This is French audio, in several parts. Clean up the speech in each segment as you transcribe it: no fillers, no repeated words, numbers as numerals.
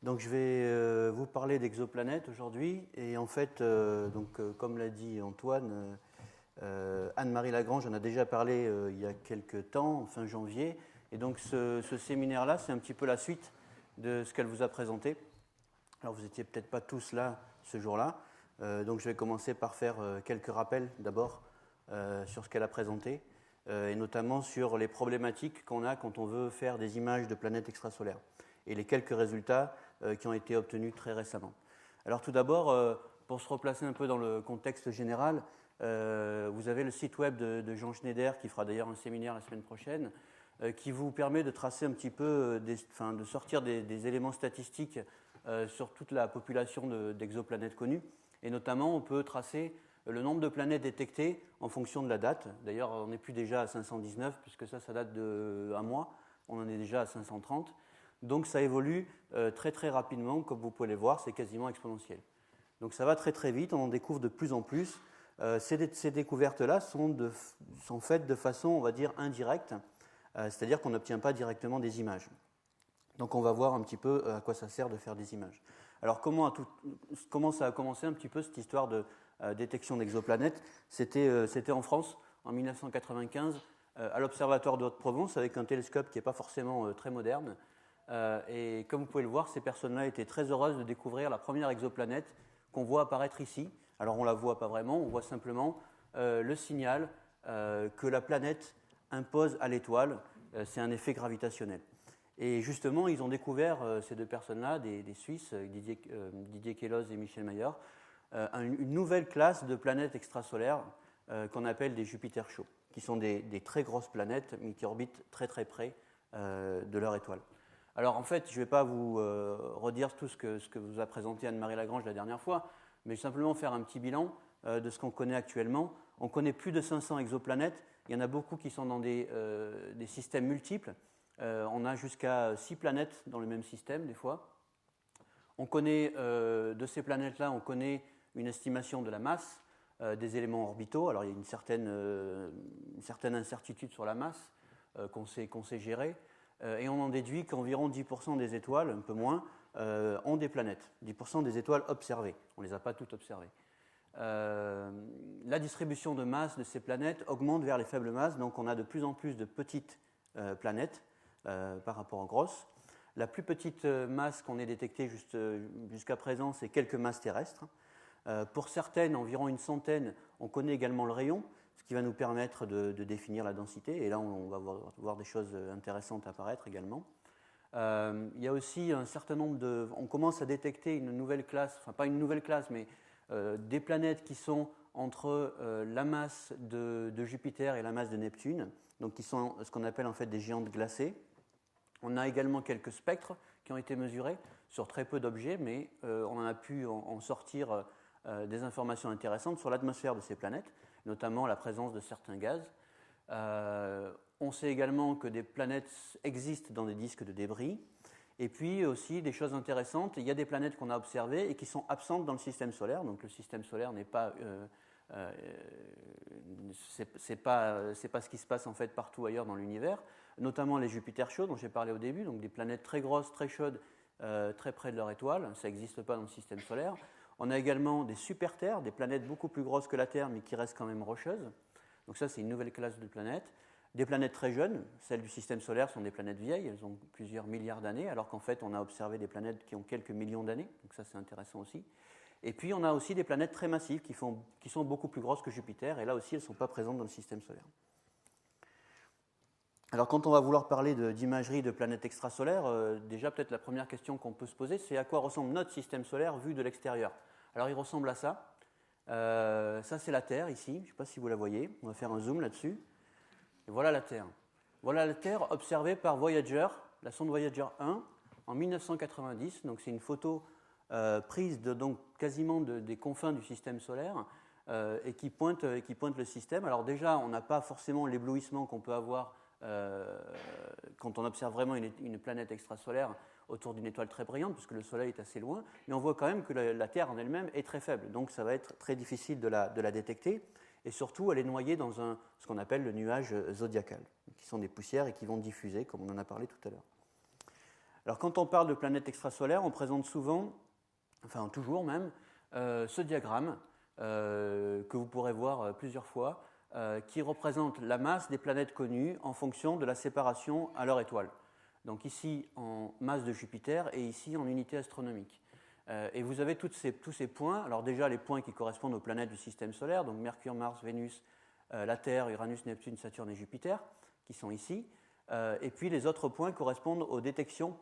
Donc je vais vous parler d'exoplanètes aujourd'hui et en fait, comme l'a dit Antoine, Anne-Marie Lagrange en a déjà parlé il y a quelques temps, fin janvier, et donc ce séminaire-là, c'est un petit peu la suite de ce qu'elle vous a présenté. Alors vous n'étiez peut-être pas tous là ce jour-là, donc je vais commencer par faire quelques rappels d'abord sur ce qu'elle a présenté, et notamment sur les problématiques qu'on a quand on veut faire des images de planètes extrasolaires et les quelques résultats qui ont été obtenus très récemment. Alors tout d'abord, pour se replacer un peu dans le contexte général, vous avez le site web de Jean Schneider, qui fera d'ailleurs un séminaire la semaine prochaine, qui vous permet de tracer un petit peu, de sortir des éléments statistiques sur toute la population d'exoplanètes connues. Et notamment, on peut tracer le nombre de planètes détectées en fonction de la date. D'ailleurs, on n'est plus déjà à 519, puisque ça date d'un mois. On en est déjà à 530. Donc ça évolue très très rapidement, comme vous pouvez le voir, c'est quasiment exponentiel. Donc ça va très très vite, on en découvre de plus en plus. Ces découvertes-là sont faites de façon, on va dire, indirecte, c'est-à-dire qu'on n'obtient pas directement des images. Donc on va voir un petit peu à quoi ça sert de faire des images. Alors comment ça a commencé un petit peu cette histoire de détection d'exoplanètes ? C'était en France, en 1995, à l'Observatoire de Haute-Provence, avec un télescope qui n'est pas forcément très moderne. Et comme vous pouvez le voir, ces personnes-là étaient très heureuses de découvrir la première exoplanète qu'on voit apparaître ici. Alors on ne la voit pas vraiment, on voit simplement le signal que la planète impose à l'étoile. C'est un effet gravitationnel. Et justement, ils ont découvert, ces deux personnes-là, des Suisses, Didier Queloz et Michel Mayer, une nouvelle classe de planètes extrasolaires qu'on appelle des Jupiter chauds, qui sont des très grosses planètes, mais qui orbitent très très près de leur étoile. Alors en fait, je ne vais pas vous redire tout ce que vous a présenté Anne-Marie Lagrange la dernière fois, mais simplement faire un petit bilan de ce qu'on connaît actuellement. On connaît plus de 500 exoplanètes, il y en a beaucoup qui sont dans des systèmes multiples. On a jusqu'à 6 planètes dans le même système des fois. On connaît, de ces planètes-là, on connaît une estimation de la masse des éléments orbitaux. Alors il y a une certaine incertitude sur la masse qu'on sait gérer. Et on en déduit qu'environ 10% des étoiles, un peu moins, ont des planètes. 10% des étoiles observées. On ne les a pas toutes observées. La distribution de masse de ces planètes augmente vers les faibles masses, donc on a de plus en plus de petites planètes par rapport aux grosses. La plus petite masse qu'on ait détectée jusqu'à présent, c'est quelques masses terrestres. Pour certaines, environ une centaine, on connaît également le rayon, ce qui va nous permettre de définir la densité. Et là, on va voir des choses intéressantes apparaître également. Il y a aussi un certain nombre on commence à détecter une nouvelle classe, enfin pas une nouvelle classe, mais des planètes qui sont entre la masse de Jupiter et la masse de Neptune, donc qui sont ce qu'on appelle en fait des géantes glacées. On a également quelques spectres qui ont été mesurés sur très peu d'objets, mais on en a pu en sortir des informations intéressantes sur l'atmosphère de ces planètes, notamment la présence de certains gaz. On sait également que des planètes existent dans des disques de débris. Et puis aussi des choses intéressantes, il y a des planètes qu'on a observées et qui sont absentes dans le système solaire. Donc le système solaire n'est pas, c'est pas ce qui se passe en fait partout ailleurs dans l'univers, notamment les Jupiter chauds dont j'ai parlé au début, donc des planètes très grosses, très chaudes, très près de leur étoile. Ça n'existe pas dans le système solaire. On a également des super-terres, des planètes beaucoup plus grosses que la Terre, mais qui restent quand même rocheuses. Donc ça, c'est une nouvelle classe de planètes. Des planètes très jeunes, celles du système solaire sont des planètes vieilles, elles ont plusieurs milliards d'années, alors qu'en fait, on a observé des planètes qui ont quelques millions d'années, donc ça, c'est intéressant aussi. Et puis, on a aussi des planètes très massives qui sont beaucoup plus grosses que Jupiter, et là aussi, elles ne sont pas présentes dans le système solaire. Alors, quand on va vouloir parler d'imagerie de planètes extrasolaires, déjà, peut-être la première question qu'on peut se poser, c'est à quoi ressemble notre système solaire vu de l'extérieur. Alors, il ressemble à ça. Ça, c'est la Terre, ici. Je ne sais pas si vous la voyez. On va faire un zoom là-dessus. Et voilà la Terre. Voilà la Terre observée par Voyager, la sonde Voyager 1, en 1990. Donc, c'est une photo prise donc quasiment des confins du système solaire et qui pointe le système. Alors déjà, on n'a pas forcément l'éblouissement qu'on peut avoir quand on observe vraiment une planète extrasolaire autour d'une étoile très brillante, puisque le Soleil est assez loin, mais on voit quand même que la Terre en elle-même est très faible, donc ça va être très difficile de la détecter, et surtout elle est noyée dans ce qu'on appelle le nuage zodiacal, qui sont des poussières et qui vont diffuser, comme on en a parlé tout à l'heure. Alors quand on parle de planètes extrasolaires, on présente souvent, enfin toujours même, ce diagramme que vous pourrez voir plusieurs fois, qui représente la masse des planètes connues en fonction de la séparation à leur étoile. Donc ici en masse de Jupiter et ici en unité astronomique. Et vous avez tous ces points, alors déjà les points qui correspondent aux planètes du système solaire, donc Mercure, Mars, Vénus, la Terre, Uranus, Neptune, Saturne et Jupiter, qui sont ici. Et puis les autres points correspondent aux détections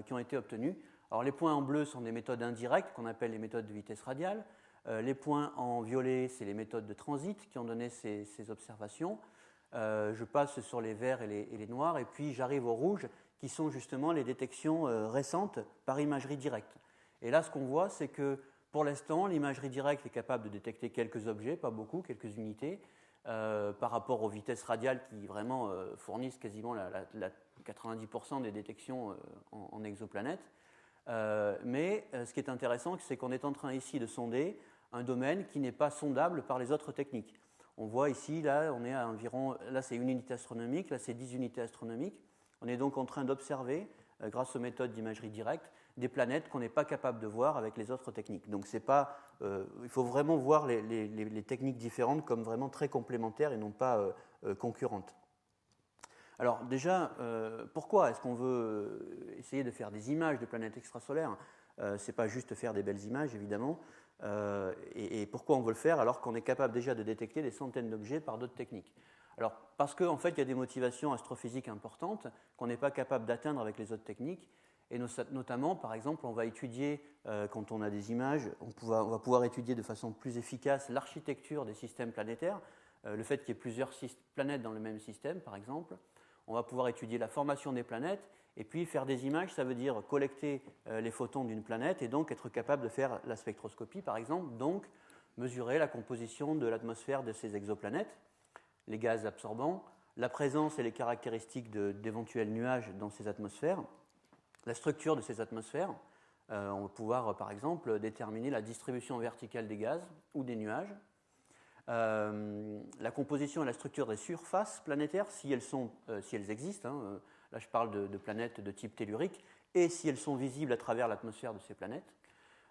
qui ont été obtenues. Alors les points en bleu sont des méthodes indirectes qu'on appelle les méthodes de vitesse radiale. Les points en violet, c'est les méthodes de transit qui ont donné ces observations. Je passe sur les verts et les noirs, et puis j'arrive au rouge, qui sont justement les détections récentes par imagerie directe. Et là, ce qu'on voit, c'est que pour l'instant, l'imagerie directe est capable de détecter quelques objets, pas beaucoup, quelques unités, par rapport aux vitesses radiales qui vraiment fournissent quasiment 90% des détections en exoplanètes. Mais ce qui est intéressant, c'est qu'on est en train ici de sonder un domaine qui n'est pas sondable par les autres techniques. On voit ici, là, on est à environ, là c'est une unité astronomique, là c'est 10 unités astronomiques. On est donc en train d'observer, grâce aux méthodes d'imagerie directe, des planètes qu'on n'est pas capable de voir avec les autres techniques. Donc c'est pas, il faut vraiment voir les techniques différentes comme vraiment très complémentaires et non pas concurrentes. Alors déjà, pourquoi est-ce qu'on veut essayer de faire des images de planètes extrasolaires ? Ce n'est pas juste faire des belles images, évidemment. Et pourquoi on veut le faire alors qu'on est capable déjà de détecter des centaines d'objets par d'autres techniques ? Alors, parce qu'en fait, il y a des motivations astrophysiques importantes qu'on n'est pas capable d'atteindre avec les autres techniques. Et notamment, par exemple, on va étudier, quand on a des images, on va pouvoir étudier de façon plus efficace l'architecture des systèmes planétaires, le fait qu'il y ait plusieurs planètes dans le même système, par exemple. On va pouvoir étudier la formation des planètes, et puis faire des images, ça veut dire collecter les photons d'une planète, et donc être capable de faire la spectroscopie, par exemple, donc mesurer la composition de l'atmosphère de ces exoplanètes, les gaz absorbants, la présence et les caractéristiques d'éventuels nuages dans ces atmosphères, la structure de ces atmosphères. On va pouvoir, par exemple, déterminer la distribution verticale des gaz ou des nuages, la composition et la structure des surfaces planétaires, si elles existent. Là, je parle de planètes de type tellurique, et si elles sont visibles à travers l'atmosphère de ces planètes.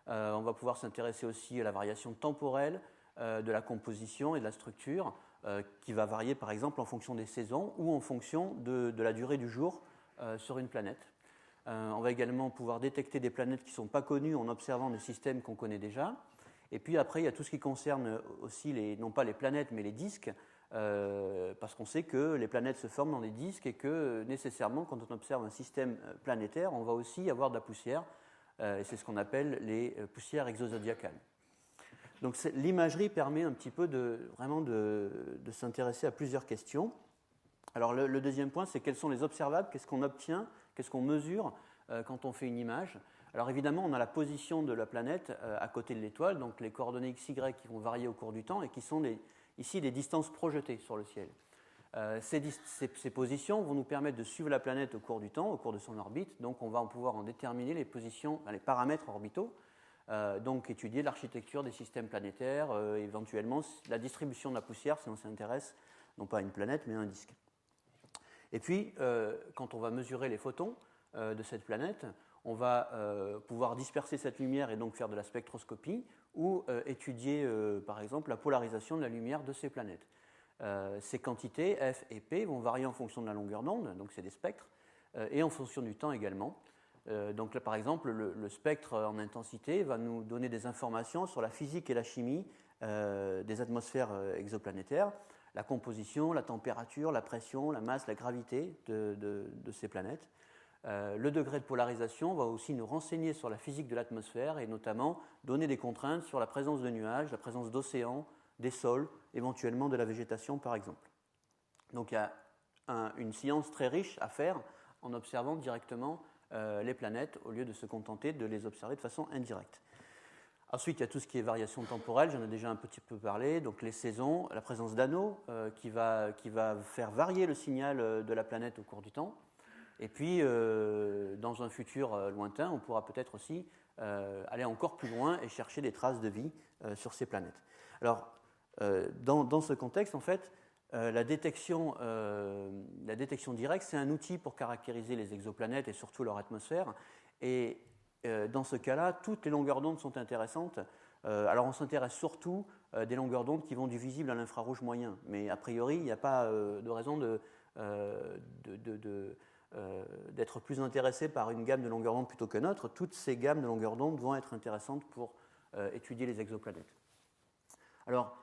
On va pouvoir s'intéresser aussi à la variation temporelle de la composition et de la structure, qui va varier par exemple en fonction des saisons ou en fonction de la durée du jour sur une planète. On va également pouvoir détecter des planètes qui ne sont pas connues en observant des systèmes qu'on connaît déjà. Et puis après, il y a tout ce qui concerne aussi, non pas les planètes, mais les disques, parce qu'on sait que les planètes se forment dans des disques et que nécessairement, quand on observe un système planétaire, on va aussi avoir de la poussière, et c'est ce qu'on appelle les poussières exozodiacales. Donc l'imagerie permet un petit peu vraiment de s'intéresser à plusieurs questions. Alors le deuxième point, c'est quels sont les observables, qu'est-ce qu'on obtient, qu'est-ce qu'on mesure quand on fait une image. Alors évidemment, on a la position de la planète à côté de l'étoile, donc les coordonnées x, y qui vont varier au cours du temps et qui sont ici des distances projetées sur le ciel. Ces positions vont nous permettre de suivre la planète au cours du temps, au cours de son orbite, donc on va pouvoir en déterminer les positions, les paramètres orbitaux, donc étudier l'architecture des systèmes planétaires, éventuellement la distribution de la poussière si on s'intéresse non pas à une planète mais à un disque. Et puis, quand on va mesurer les photons de cette planète, on va pouvoir disperser cette lumière et donc faire de la spectroscopie ou étudier, par exemple, la polarisation de la lumière de ces planètes. Ces quantités, F et P, vont varier en fonction de la longueur d'onde, donc c'est des spectres, et en fonction du temps également. Donc là, par exemple, le spectre en intensité va nous donner des informations sur la physique et la chimie des atmosphères exoplanétaires, la composition, la température, la pression, la masse, la gravité de ces planètes. Le degré de polarisation va aussi nous renseigner sur la physique de l'atmosphère et notamment donner des contraintes sur la présence de nuages, la présence d'océans, des sols, éventuellement de la végétation par exemple. Donc il y a une science très riche à faire en observant directement les planètes au lieu de se contenter de les observer de façon indirecte. Ensuite, il y a tout ce qui est variation temporelle, j'en ai déjà un petit peu parlé, donc les saisons, la présence d'anneaux qui va faire varier le signal de la planète au cours du temps. Et puis, dans un futur lointain, on pourra peut-être aussi aller encore plus loin et chercher des traces de vie sur ces planètes. Alors, dans ce contexte, en fait, La détection directe, c'est un outil pour caractériser les exoplanètes et surtout leur atmosphère. Et dans ce cas-là, toutes les longueurs d'onde sont intéressantes. Alors on s'intéresse surtout des longueurs d'onde qui vont du visible à l'infrarouge moyen. Mais a priori, il n'y a pas de raison d'être plus intéressé par une gamme de longueurs d'onde plutôt que notre. Toutes ces gammes de longueurs d'onde vont être intéressantes pour étudier les exoplanètes. Alors,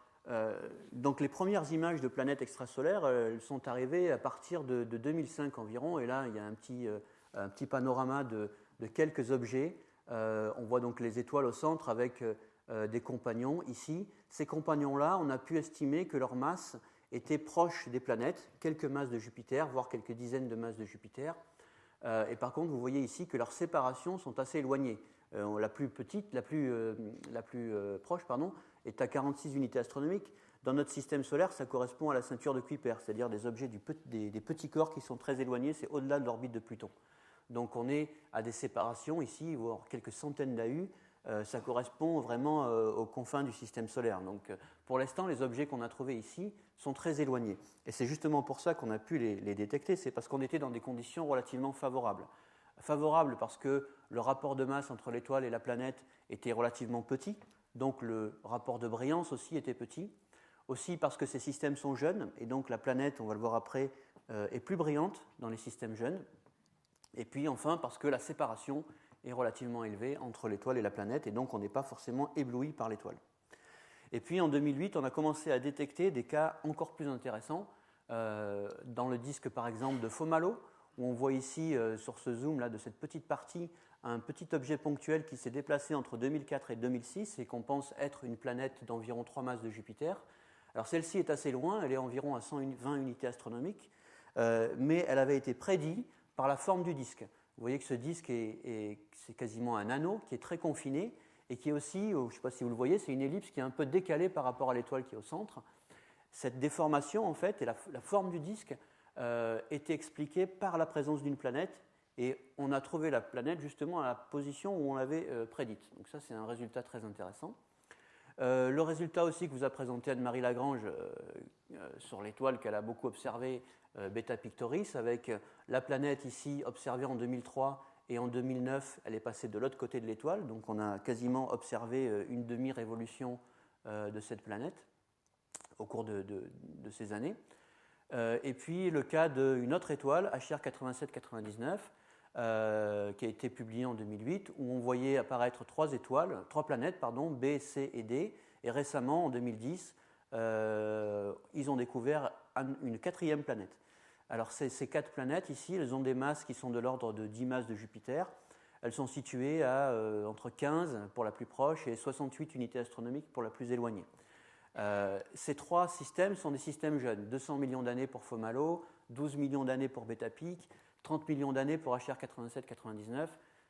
donc les premières images de planètes extrasolaires elles sont arrivées à partir de 2005 environ, et là il y a un petit panorama de quelques objets. On voit donc les étoiles au centre avec des compagnons ici. Ces compagnons-là, on a pu estimer que leur masse était proche des planètes, quelques masses de Jupiter, voire quelques dizaines de masses de Jupiter. Et par contre, vous voyez ici que leurs séparations sont assez éloignées. La plus petite, la plus proche, est à 46 unités astronomiques. Dans notre système solaire, ça correspond à la ceinture de Kuiper, c'est-à-dire des objets des petits corps qui sont très éloignés, c'est au-delà de l'orbite de Pluton. Donc on est à des séparations ici, voire quelques centaines d'AU. Ça correspond vraiment aux confins du système solaire. Donc pour l'instant, les objets qu'on a trouvés ici sont très éloignés. Et c'est justement pour ça qu'on a pu les détecter, c'est parce qu'on était dans des conditions relativement favorables. Favorables parce que le rapport de masse entre l'étoile et la planète était relativement petit, donc le rapport de brillance aussi était petit. Aussi parce que ces systèmes sont jeunes, et donc la planète, on va le voir après, est plus brillante dans les systèmes jeunes. Et puis enfin parce que la séparation est relativement élevée entre l'étoile et la planète, et donc on n'est pas forcément ébloui par l'étoile. Et puis en 2008, on a commencé à détecter des cas encore plus intéressants dans le disque par exemple de Fomalhaut, où on voit ici sur ce zoom là de cette petite partie un petit objet ponctuel qui s'est déplacé entre 2004 et 2006 et qu'on pense être une planète d'environ 3 masses de Jupiter. Alors celle-ci est assez loin, elle est environ à 120 unités astronomiques, mais elle avait été prédite par la forme du disque. Vous voyez que ce disque c'est quasiment un anneau qui est très confiné et qui est aussi, je ne sais pas si vous le voyez, c'est une ellipse qui est un peu décalée par rapport à l'étoile qui est au centre. Cette déformation en fait et la forme du disque était expliquée par la présence d'une planète, et on a trouvé la planète justement à la position où on l'avait prédite. Donc ça c'est un résultat très intéressant. Le résultat aussi que vous a présenté Anne-Marie Lagrange sur l'étoile qu'elle a beaucoup observée, Beta Pictoris, avec la planète ici observée en 2003 et en 2009, elle est passée de l'autre côté de l'étoile, donc on a quasiment observé une demi-révolution de cette planète au cours de ces années. Et puis le cas d'une autre étoile, HR 8799, qui a été publié en 2008, où on voyait apparaître trois planètes, B, C et D. Et récemment, en 2010, ils ont découvert une quatrième planète. Alors ces quatre planètes ici, elles ont des masses qui sont de l'ordre de 10 masses de Jupiter. Elles sont situées à entre 15 pour la plus proche et 68 unités astronomiques pour la plus éloignée. Ces trois systèmes sont des systèmes jeunes, 200 millions d'années pour Fomalhaut, 12 millions d'années pour Beta Pic, 30 millions d'années pour HR 8799,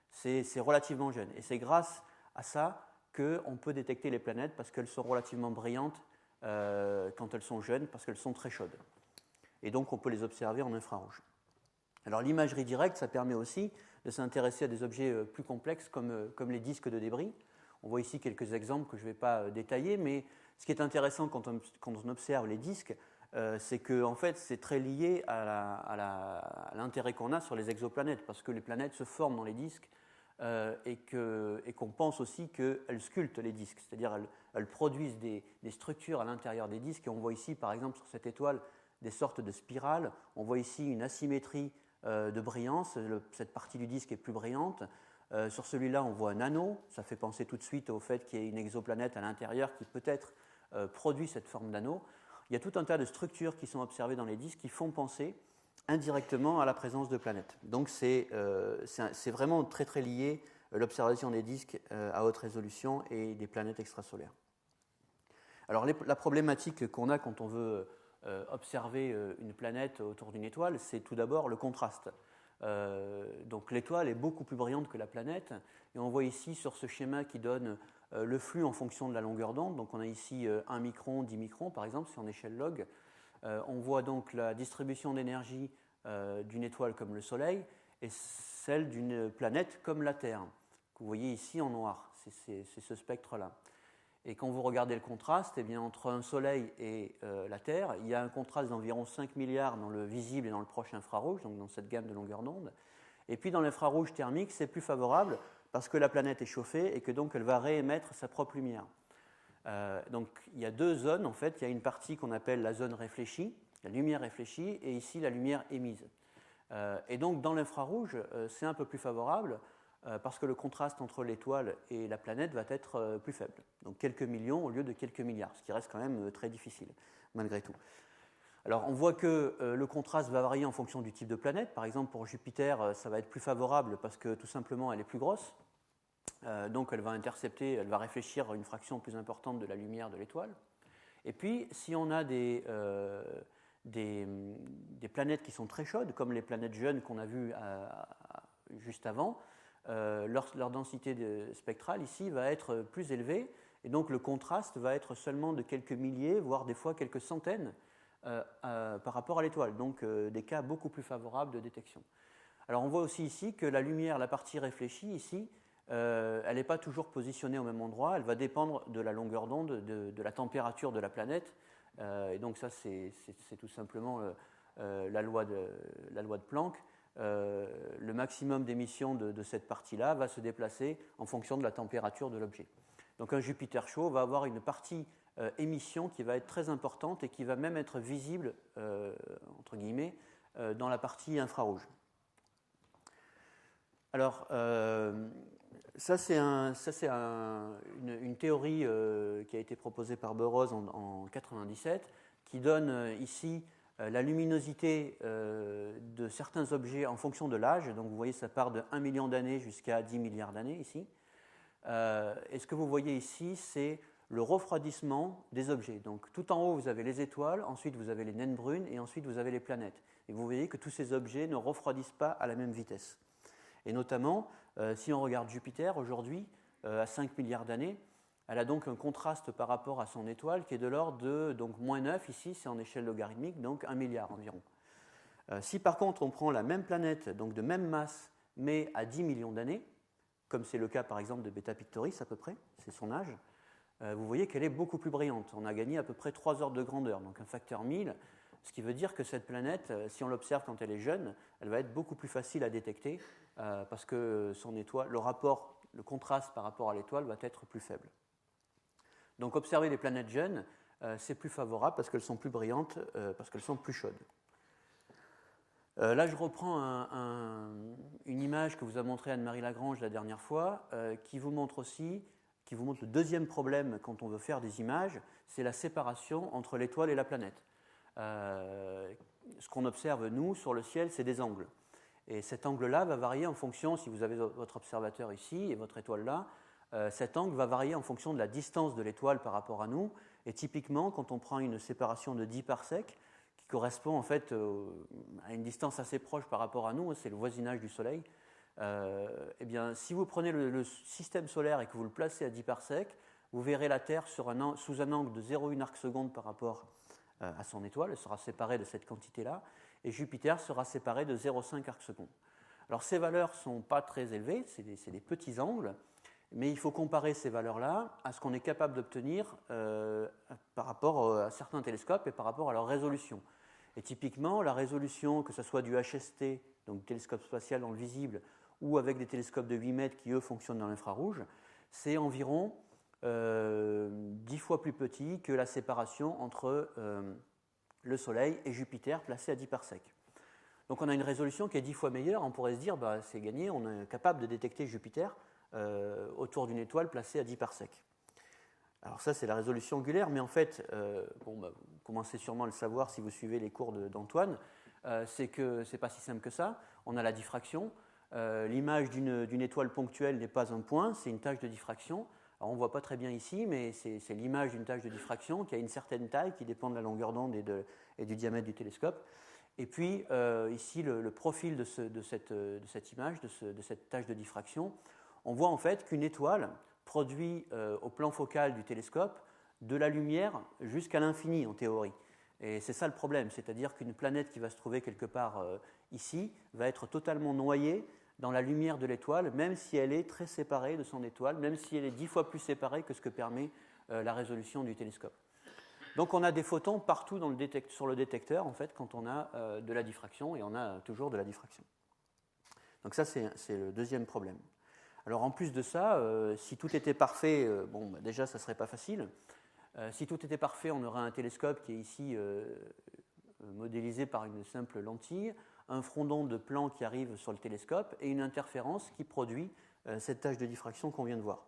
c'est relativement jeune. Et c'est grâce à ça qu'on peut détecter les planètes parce qu'elles sont relativement brillantes quand elles sont jeunes, parce qu'elles sont très chaudes. Et donc on peut les observer en infrarouge. Alors l'imagerie directe, ça permet aussi de s'intéresser à des objets plus complexes comme les disques de débris. On voit ici quelques exemples que je ne vais pas détailler, mais ce qui est intéressant quand on observe les disques, c'est que en fait, c'est très lié à l'intérêt qu'on a sur les exoplanètes, parce que les planètes se forment dans les disques et qu'on pense aussi qu'elles sculptent les disques, c'est-à-dire elles produisent des structures à l'intérieur des disques. Et on voit ici, par exemple, sur cette étoile, des sortes de spirales. On voit ici une asymétrie de brillance, cette partie du disque est plus brillante. Sur celui-là, on voit un anneau, ça fait penser tout de suite au fait qu'il y ait une exoplanète à l'intérieur qui peut-être produit cette forme d'anneau. Il y a tout un tas de structures qui sont observées dans les disques qui font penser indirectement à la présence de planètes. Donc c'est vraiment très très lié l'observation des disques à haute résolution et des planètes extrasolaires. Alors la problématique qu'on a quand on veut observer une planète autour d'une étoile, c'est tout d'abord le contraste. Donc l'étoile est beaucoup plus brillante que la planète, et on voit ici sur ce schéma qui donne le flux en fonction de la longueur d'onde. Donc on a ici 1 micron, 10 microns par exemple, c'est en échelle log. On voit donc la distribution d'énergie d'une étoile comme le Soleil et celle d'une planète comme la Terre, que vous voyez ici en noir, c'est ce spectre-là. Et quand vous regardez le contraste, eh bien, entre un Soleil et la Terre, il y a un contraste d'environ 5 milliards dans le visible et dans le proche infrarouge, donc dans cette gamme de longueur d'onde. Et puis dans l'infrarouge thermique, c'est plus favorable parce que la planète est chauffée et que donc elle va réémettre sa propre lumière. Donc il y a deux zones en fait. Il y a une partie qu'on appelle la zone réfléchie, la lumière réfléchie, et ici la lumière émise. Et donc dans l'infrarouge, c'est un peu plus favorable parce que le contraste entre l'étoile et la planète va être plus faible. Donc quelques millions au lieu de quelques milliards, ce qui reste quand même très difficile malgré tout. Alors on voit que le contraste va varier en fonction du type de planète. Par exemple pour Jupiter, ça va être plus favorable parce que tout simplement elle est plus grosse. Donc elle va intercepter, elle va réfléchir une fraction plus importante de la lumière de l'étoile. Et puis si on a des planètes qui sont très chaudes, comme les planètes jeunes qu'on a vues juste avant, leur densité spectrale ici va être plus élevée, et donc le contraste va être seulement de quelques milliers, voire des fois quelques centaines par rapport à l'étoile, donc des cas beaucoup plus favorables de détection. Alors on voit aussi ici que la lumière, la partie réfléchie ici, elle n'est pas toujours positionnée au même endroit, elle va dépendre de la longueur d'onde, de la température de la planète, et donc ça c'est tout simplement la loi de Planck. Le maximum d'émission de cette partie-là va se déplacer en fonction de la température de l'objet. Donc un Jupiter chaud va avoir une partie émission qui va être très importante et qui va même être visible, entre guillemets, dans la partie infrarouge. Alors, ça c'est une théorie qui a été proposée par Burroughs en 1997, qui donne ici la luminosité de certains objets en fonction de l'âge. Donc vous voyez, ça part de 1 million d'années jusqu'à 10 milliards d'années ici. Et ce que vous voyez ici, c'est le refroidissement des objets. Donc tout en haut, vous avez les étoiles, ensuite vous avez les naines brunes, et ensuite vous avez les planètes. Et vous voyez que tous ces objets ne refroidissent pas à la même vitesse. Et notamment, si on regarde Jupiter aujourd'hui, à 5 milliards d'années, elle a donc un contraste par rapport à son étoile qui est de l'ordre de donc, moins 9, ici c'est en échelle logarithmique, donc 1 milliard environ. Si par contre on prend la même planète, donc de même masse, mais à 10 millions d'années, comme c'est le cas par exemple de Beta Pictoris à peu près, c'est son âge, vous voyez qu'elle est beaucoup plus brillante. On a gagné à peu près 3 ordres de grandeur, donc un facteur 1000, ce qui veut dire que cette planète, si on l'observe quand elle est jeune, elle va être beaucoup plus facile à détecter parce que son étoile, le contraste par rapport à l'étoile va être plus faible. Donc observer les planètes jeunes, c'est plus favorable parce qu'elles sont plus brillantes, parce qu'elles sont plus chaudes. Là, je reprends une image que vous a montrée Anne-Marie Lagrange la dernière fois, qui vous montre le deuxième problème quand on veut faire des images, c'est la séparation entre l'étoile et la planète. Ce qu'on observe, nous, sur le ciel, c'est des angles. Et cet angle-là va varier en fonction, si vous avez votre observateur ici et votre étoile là, cet angle va varier en fonction de la distance de l'étoile par rapport à nous. Et typiquement, quand on prend une séparation de 10 parsecs, qui correspond en fait à une distance assez proche par rapport à nous, c'est le voisinage du Soleil, eh bien, si vous prenez le système solaire et que vous le placez à 10 parsecs, vous verrez la Terre sous un angle de 0,1 arc-seconde par rapport à son étoile, elle sera séparée de cette quantité-là, et Jupiter sera séparé de 0,5 arc-seconde. Alors ces valeurs ne sont pas très élevées, c'est des petits angles, mais il faut comparer ces valeurs-là à ce qu'on est capable d'obtenir par rapport à certains télescopes et par rapport à leur résolution. Et typiquement, la résolution, que ce soit du HST, donc télescope spatial dans le visible, ou avec des télescopes de 8 mètres qui, eux, fonctionnent dans l'infrarouge, c'est environ 10 fois plus petit que la séparation entre le Soleil et Jupiter placé à 10 parsecs. Donc on a une résolution qui est 10 fois meilleure, on pourrait se dire c'est gagné, on est capable de détecter Jupiter autour d'une étoile placée à 10 parsecs. Alors ça c'est la résolution angulaire, mais en fait, vous commencez sûrement à le savoir si vous suivez les cours d'Antoine, c'est que c'est pas si simple que ça. On a la diffraction, l'image d'une étoile ponctuelle n'est pas un point, c'est une tache de diffraction. Alors on ne voit pas très bien ici, mais c'est l'image d'une tache de diffraction qui a une certaine taille qui dépend de la longueur d'onde et du diamètre du télescope. Et puis ici le profil de cette image, de cette tache de diffraction, on voit en fait qu'une étoile produit au plan focal du télescope de la lumière jusqu'à l'infini en théorie. Et c'est ça le problème, c'est-à-dire qu'une planète qui va se trouver quelque part ici va être totalement noyée dans la lumière de l'étoile, même si elle est très séparée de son étoile, même si elle est 10 fois plus séparée que ce que permet la résolution du télescope. Donc on a des photons partout sur le détecteur, en fait, quand on a de la diffraction, et on a toujours de la diffraction. Donc ça, c'est le deuxième problème. Alors en plus de ça, si tout était parfait, déjà, ça ne serait pas facile. Si tout était parfait, on aurait un télescope qui est ici modélisé par une simple lentille, un frondon de plan qui arrive sur le télescope et une interférence qui produit cette tache de diffraction qu'on vient de voir.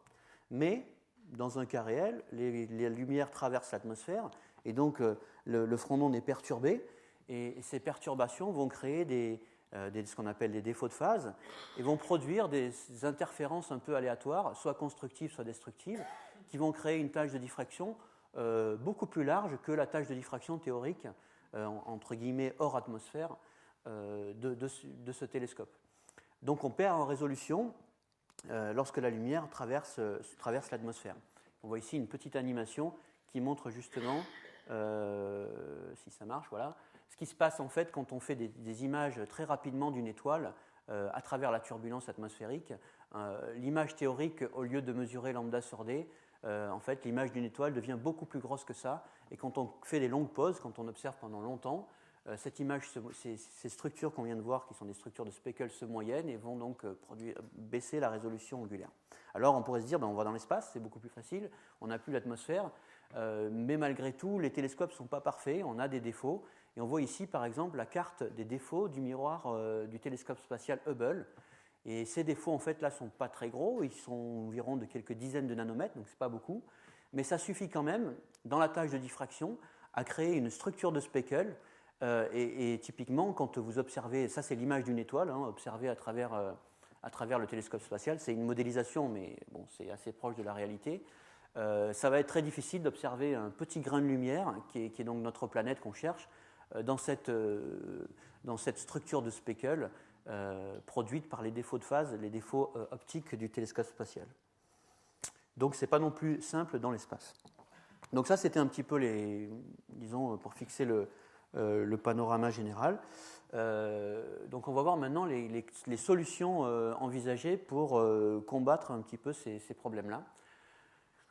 Mais dans un cas réel, les lumières traversent l'atmosphère et donc le frondon est perturbé et ces perturbations vont créer ce qu'on appelle des défauts de phase et vont produire des interférences un peu aléatoires, soit constructives, soit destructives, qui vont créer une tache de diffraction beaucoup plus large que la tache de diffraction théorique, entre guillemets hors atmosphère, de ce télescope. Donc on perd en résolution lorsque la lumière traverse l'atmosphère. On voit ici une petite animation qui montre justement, si ça marche, voilà, ce qui se passe en fait quand on fait des images très rapidement d'une étoile à travers la turbulence atmosphérique. L'image théorique, au lieu de mesurer lambda sur d, en fait, l'image d'une étoile devient beaucoup plus grosse que ça. Et quand on fait des longues pauses, quand on observe pendant longtemps, cette image, ces structures qu'on vient de voir, qui sont des structures de speckles se moyennent et vont donc baisser la résolution angulaire. Alors on pourrait se dire, on va dans l'espace, c'est beaucoup plus facile, on n'a plus l'atmosphère, mais malgré tout, les télescopes ne sont pas parfaits, on a des défauts. Et on voit ici, par exemple, la carte des défauts du miroir du télescope spatial Hubble. Et ces défauts, en fait, là, ne sont pas très gros, ils sont environ de quelques dizaines de nanomètres, donc ce n'est pas beaucoup, mais ça suffit quand même, dans la tâche de diffraction, à créer une structure de speckle. Et typiquement, quand vous observez, ça c'est l'image d'une étoile, observée à travers le télescope spatial, c'est une modélisation, mais bon, c'est assez proche de la réalité. Ça va être très difficile d'observer un petit grain de lumière, qui est donc notre planète qu'on cherche, dans cette structure de speckle produite par les défauts de phase, les défauts optiques du télescope spatial. Donc ce n'est pas non plus simple dans l'espace. Donc ça, c'était un petit peu pour fixer le panorama général. Donc on va voir maintenant les solutions envisagées pour combattre un petit peu ces problèmes-là.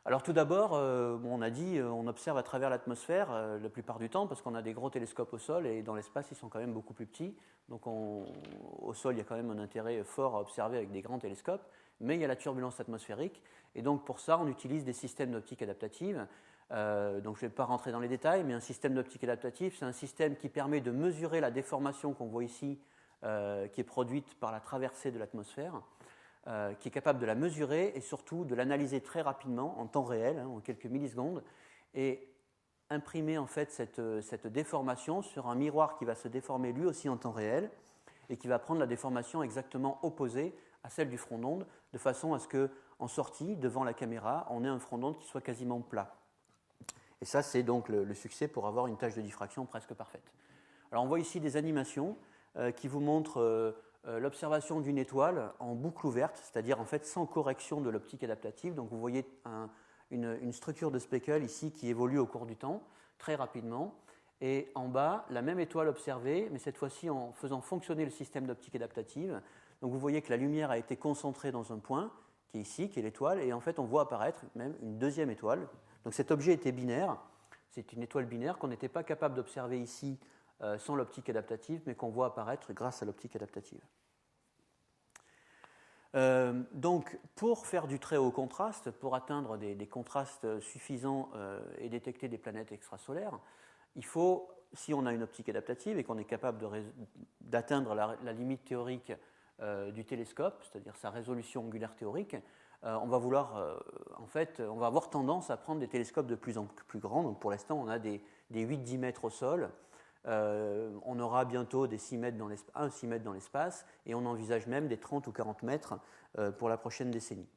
Alors tout d'abord, on a dit, on observe à travers l'atmosphère la plupart du temps parce qu'on a des gros télescopes au sol et dans l'espace ils sont quand même beaucoup plus petits. Donc au sol il y a quand même un intérêt fort à observer avec des grands télescopes, mais il y a la turbulence atmosphérique et donc pour ça on utilise des systèmes d'optique adaptative. Donc je ne vais pas rentrer dans les détails, mais un système d'optique adaptative, c'est un système qui permet de mesurer la déformation qu'on voit ici, qui est produite par la traversée de l'atmosphère, qui est capable de la mesurer et surtout de l'analyser très rapidement, en temps réel, en quelques millisecondes, et imprimer en fait cette déformation sur un miroir qui va se déformer lui aussi en temps réel et qui va prendre la déformation exactement opposée à celle du front d'onde, de façon à ce qu'en sortie, devant la caméra, on ait un front d'onde qui soit quasiment plat. Et ça, c'est donc le succès pour avoir une tâche de diffraction presque parfaite. Alors on voit ici des animations qui vous montrent l'observation d'une étoile en boucle ouverte, c'est-à-dire en fait sans correction de l'optique adaptative. Donc vous voyez une structure de speckle ici qui évolue au cours du temps, très rapidement. Et en bas, la même étoile observée, mais cette fois-ci en faisant fonctionner le système d'optique adaptative. Donc vous voyez que la lumière a été concentrée dans un point, qui est ici, qui est l'étoile, et en fait on voit apparaître même une deuxième étoile. Donc cet objet était binaire, c'est une étoile binaire qu'on n'était pas capable d'observer ici sans l'optique adaptative, mais qu'on voit apparaître grâce à l'optique adaptative. Donc pour faire du très haut contraste, pour atteindre des contrastes suffisants et détecter des planètes extrasolaires, il faut, si on a une optique adaptative et qu'on est capable d'atteindre la limite théorique du télescope, c'est-à-dire sa résolution angulaire théorique, on va on va avoir tendance à prendre des télescopes de plus en plus grands. Donc pour l'instant, on a des 8-10 mètres au sol. On aura bientôt des 6 mètres dans l'espace et on envisage même des 30 ou 40 mètres pour la prochaine décennie.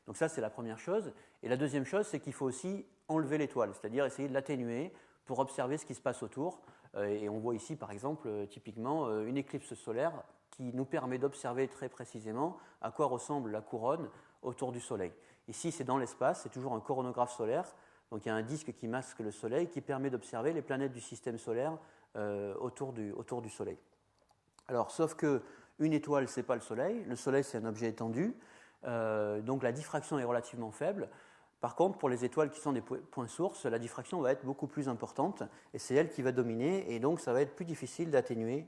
Donc ça, c'est la première chose. Et la deuxième chose, c'est qu'il faut aussi enlever l'étoile, c'est-à-dire essayer de l'atténuer pour observer ce qui se passe autour. Et on voit ici, par exemple, typiquement, une éclipse solaire qui nous permet d'observer très précisément à quoi ressemble la couronne autour du Soleil. Ici, c'est dans l'espace, c'est toujours un coronographe solaire. Donc il y a un disque qui masque le Soleil qui permet d'observer les planètes du système solaire autour du Soleil. Alors, sauf qu'une étoile, ce n'est pas le Soleil c'est un objet étendu, donc la diffraction est relativement faible. Par contre, pour les étoiles qui sont des points sources, la diffraction va être beaucoup plus importante et c'est elle qui va dominer et donc ça va être plus difficile d'atténuer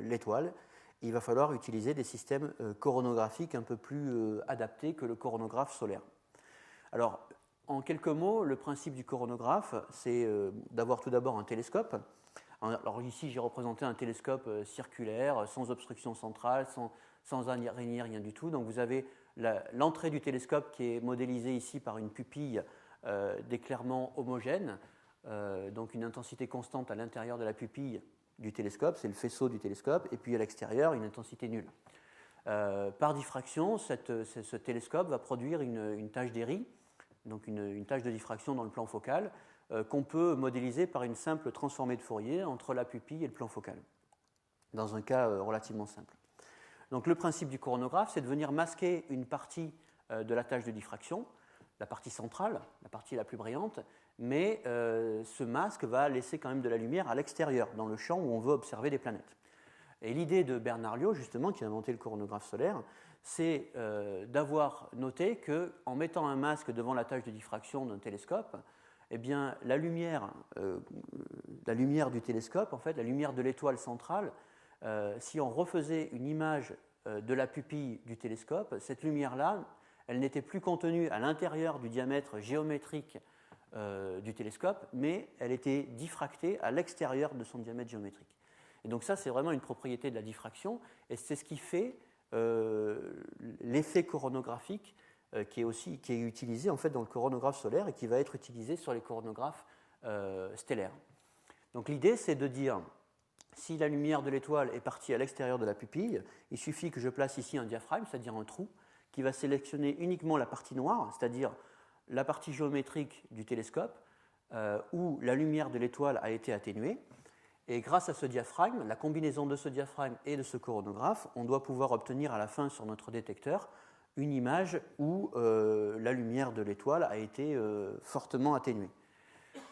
l'étoile. Il va falloir utiliser des systèmes coronographiques un peu plus adaptés que le coronographe solaire. Alors, en quelques mots, le principe du coronographe, c'est d'avoir tout d'abord un télescope. Alors ici, j'ai représenté un télescope circulaire, sans obstruction centrale, sans araignée, rien du tout. Donc vous avez l'entrée du télescope qui est modélisée ici par une pupille d'éclairement homogène, donc une intensité constante à l'intérieur de la pupille du télescope, c'est le faisceau du télescope, et puis à l'extérieur, une intensité nulle. Par diffraction, ce télescope va produire une tache d'Airy, donc une tache de diffraction dans le plan focal, qu'on peut modéliser par une simple transformée de Fourier entre la pupille et le plan focal, dans un cas relativement simple. Donc le principe du coronographe, c'est de venir masquer une partie de la tache de diffraction, la partie centrale, la partie la plus brillante, mais ce masque va laisser quand même de la lumière à l'extérieur, dans le champ où on veut observer des planètes. Et l'idée de Bernard Liot, justement, qui a inventé le coronographe solaire, c'est d'avoir noté qu'en mettant un masque devant la tache de diffraction d'un télescope, eh bien, la lumière du télescope, en fait, la lumière de l'étoile centrale, si on refaisait une image de la pupille du télescope, cette lumière-là, elle n'était plus contenue à l'intérieur du diamètre géométrique du télescope, mais elle était diffractée à l'extérieur de son diamètre géométrique. Et donc ça, c'est vraiment une propriété de la diffraction, et c'est ce qui fait l'effet coronographique qui est utilisé en fait dans le coronographe solaire et qui va être utilisé sur les coronographes stellaires. Donc l'idée, c'est de dire, si la lumière de l'étoile est partie à l'extérieur de la pupille, il suffit que je place ici un diaphragme, c'est-à-dire un trou, qui va sélectionner uniquement la partie noire, c'est-à-dire la partie géométrique du télescope, où la lumière de l'étoile a été atténuée. Et grâce à ce diaphragme, la combinaison de ce diaphragme et de ce coronographe, on doit pouvoir obtenir à la fin sur notre détecteur une image où la lumière de l'étoile a été fortement atténuée.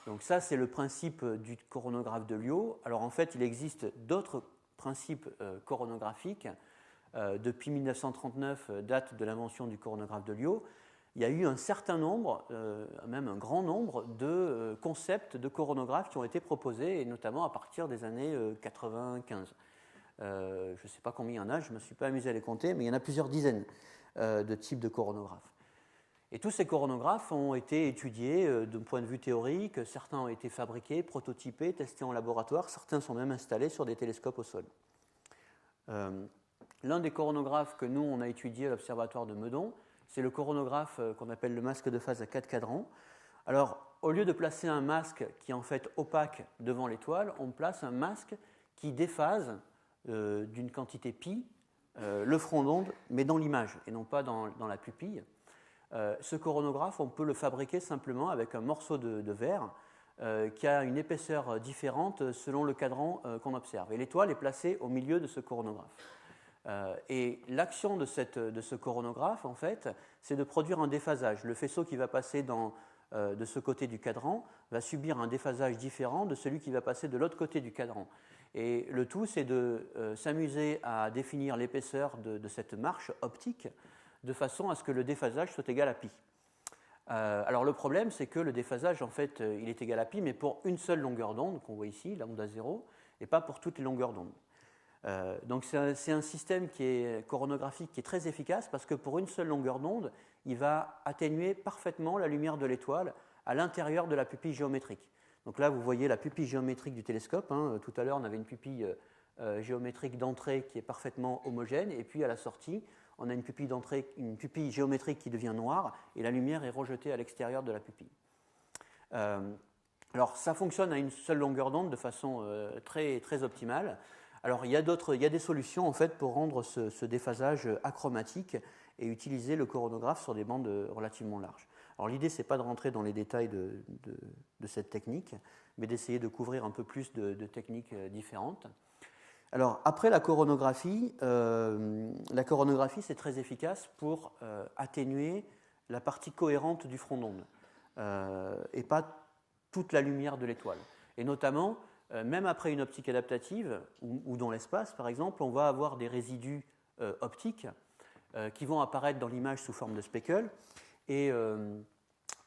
Donc ça, c'est le principe du coronographe de Liot. Alors en fait, il existe d'autres principes coronographiques. Depuis 1939, date de l'invention du coronographe de Liot, il y a eu un certain nombre, même un grand nombre, de concepts de coronographes qui ont été proposés, et notamment à partir des années 95. Je ne sais pas combien il y en a, je ne me suis pas amusé à les compter, mais il y en a plusieurs dizaines de types de coronographes. Et tous ces coronographes ont été étudiés d'un point de vue théorique, certains ont été fabriqués, prototypés, testés en laboratoire, certains sont même installés sur des télescopes au sol. L'un des coronographes que nous, on a étudié à l'Observatoire de Meudon, c'est le coronographe qu'on appelle le masque de phase à 4 cadrans. Alors, au lieu de placer un masque qui est en fait opaque devant l'étoile, on place un masque qui déphase d'une quantité pi le front d'onde, mais dans l'image et non pas dans la pupille. Ce coronographe, on peut le fabriquer simplement avec un morceau de verre qui a une épaisseur différente selon le cadran qu'on observe. Et l'étoile est placée au milieu de ce coronographe. Et l'action de ce coronographe, en fait, c'est de produire un déphasage. Le faisceau qui va passer de ce côté du cadran va subir un déphasage différent de celui qui va passer de l'autre côté du cadran. Et le tout, c'est de s'amuser à définir l'épaisseur de cette marche optique de façon à ce que le déphasage soit égal à pi. Alors le problème, c'est que le déphasage, en fait, il est égal à pi, mais pour une seule longueur d'onde, qu'on voit ici, la onde à zéro, et pas pour toutes les longueurs d'onde. Donc c'est un système qui est coronographique qui est très efficace parce que pour une seule longueur d'onde, il va atténuer parfaitement la lumière de l'étoile à l'intérieur de la pupille géométrique. Donc là, vous voyez la pupille géométrique du télescope. Tout à l'heure, on avait une pupille géométrique d'entrée qui est parfaitement homogène, et puis à la sortie, on a une pupille géométrique qui devient noire, et la lumière est rejetée à l'extérieur de la pupille. Alors ça fonctionne à une seule longueur d'onde de façon très, très optimale. Alors il y a des solutions en fait pour rendre ce déphasage achromatique et utiliser le coronographe sur des bandes relativement larges. Alors l'idée, ce n'est pas de rentrer dans les détails de cette technique, mais d'essayer de couvrir un peu plus de techniques différentes. Alors après la coronographie, c'est très efficace pour atténuer la partie cohérente du front d'onde et pas toute la lumière de l'étoile. Et notamment, même après une optique adaptative ou dans l'espace, par exemple, on va avoir des résidus optiques qui vont apparaître dans l'image sous forme de speckles. Et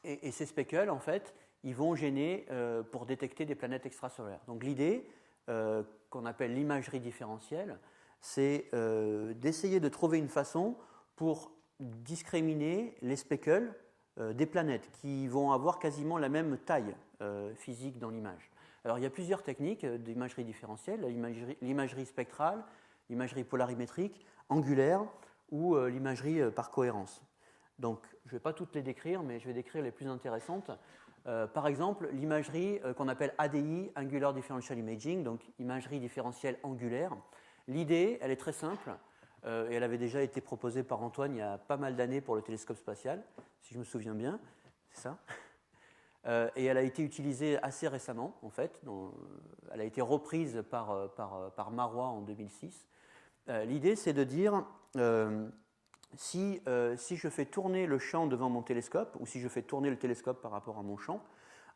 et ces speckles, en fait, ils vont gêner pour détecter des planètes extrasolaires. Donc l'idée, qu'on appelle l'imagerie différentielle, c'est d'essayer de trouver une façon pour discriminer les speckles des planètes qui vont avoir quasiment la même taille physique dans l'image. Alors il y a plusieurs techniques d'imagerie différentielle, l'imagerie spectrale, l'imagerie polarimétrique, angulaire ou l'imagerie par cohérence. Donc je ne vais pas toutes les décrire, mais je vais décrire les plus intéressantes. Par exemple, l'imagerie qu'on appelle ADI, Angular Differential Imaging, donc imagerie différentielle angulaire. L'idée, elle est très simple, et elle avait déjà été proposée par Antoine il y a pas mal d'années pour le télescope spatial, si je me souviens bien, c'est ça. Et elle a été utilisée assez récemment, en fait. Elle a été reprise par Marois en 2006. L'idée, c'est de dire, si je fais tourner le champ devant mon télescope, ou si je fais tourner le télescope par rapport à mon champ,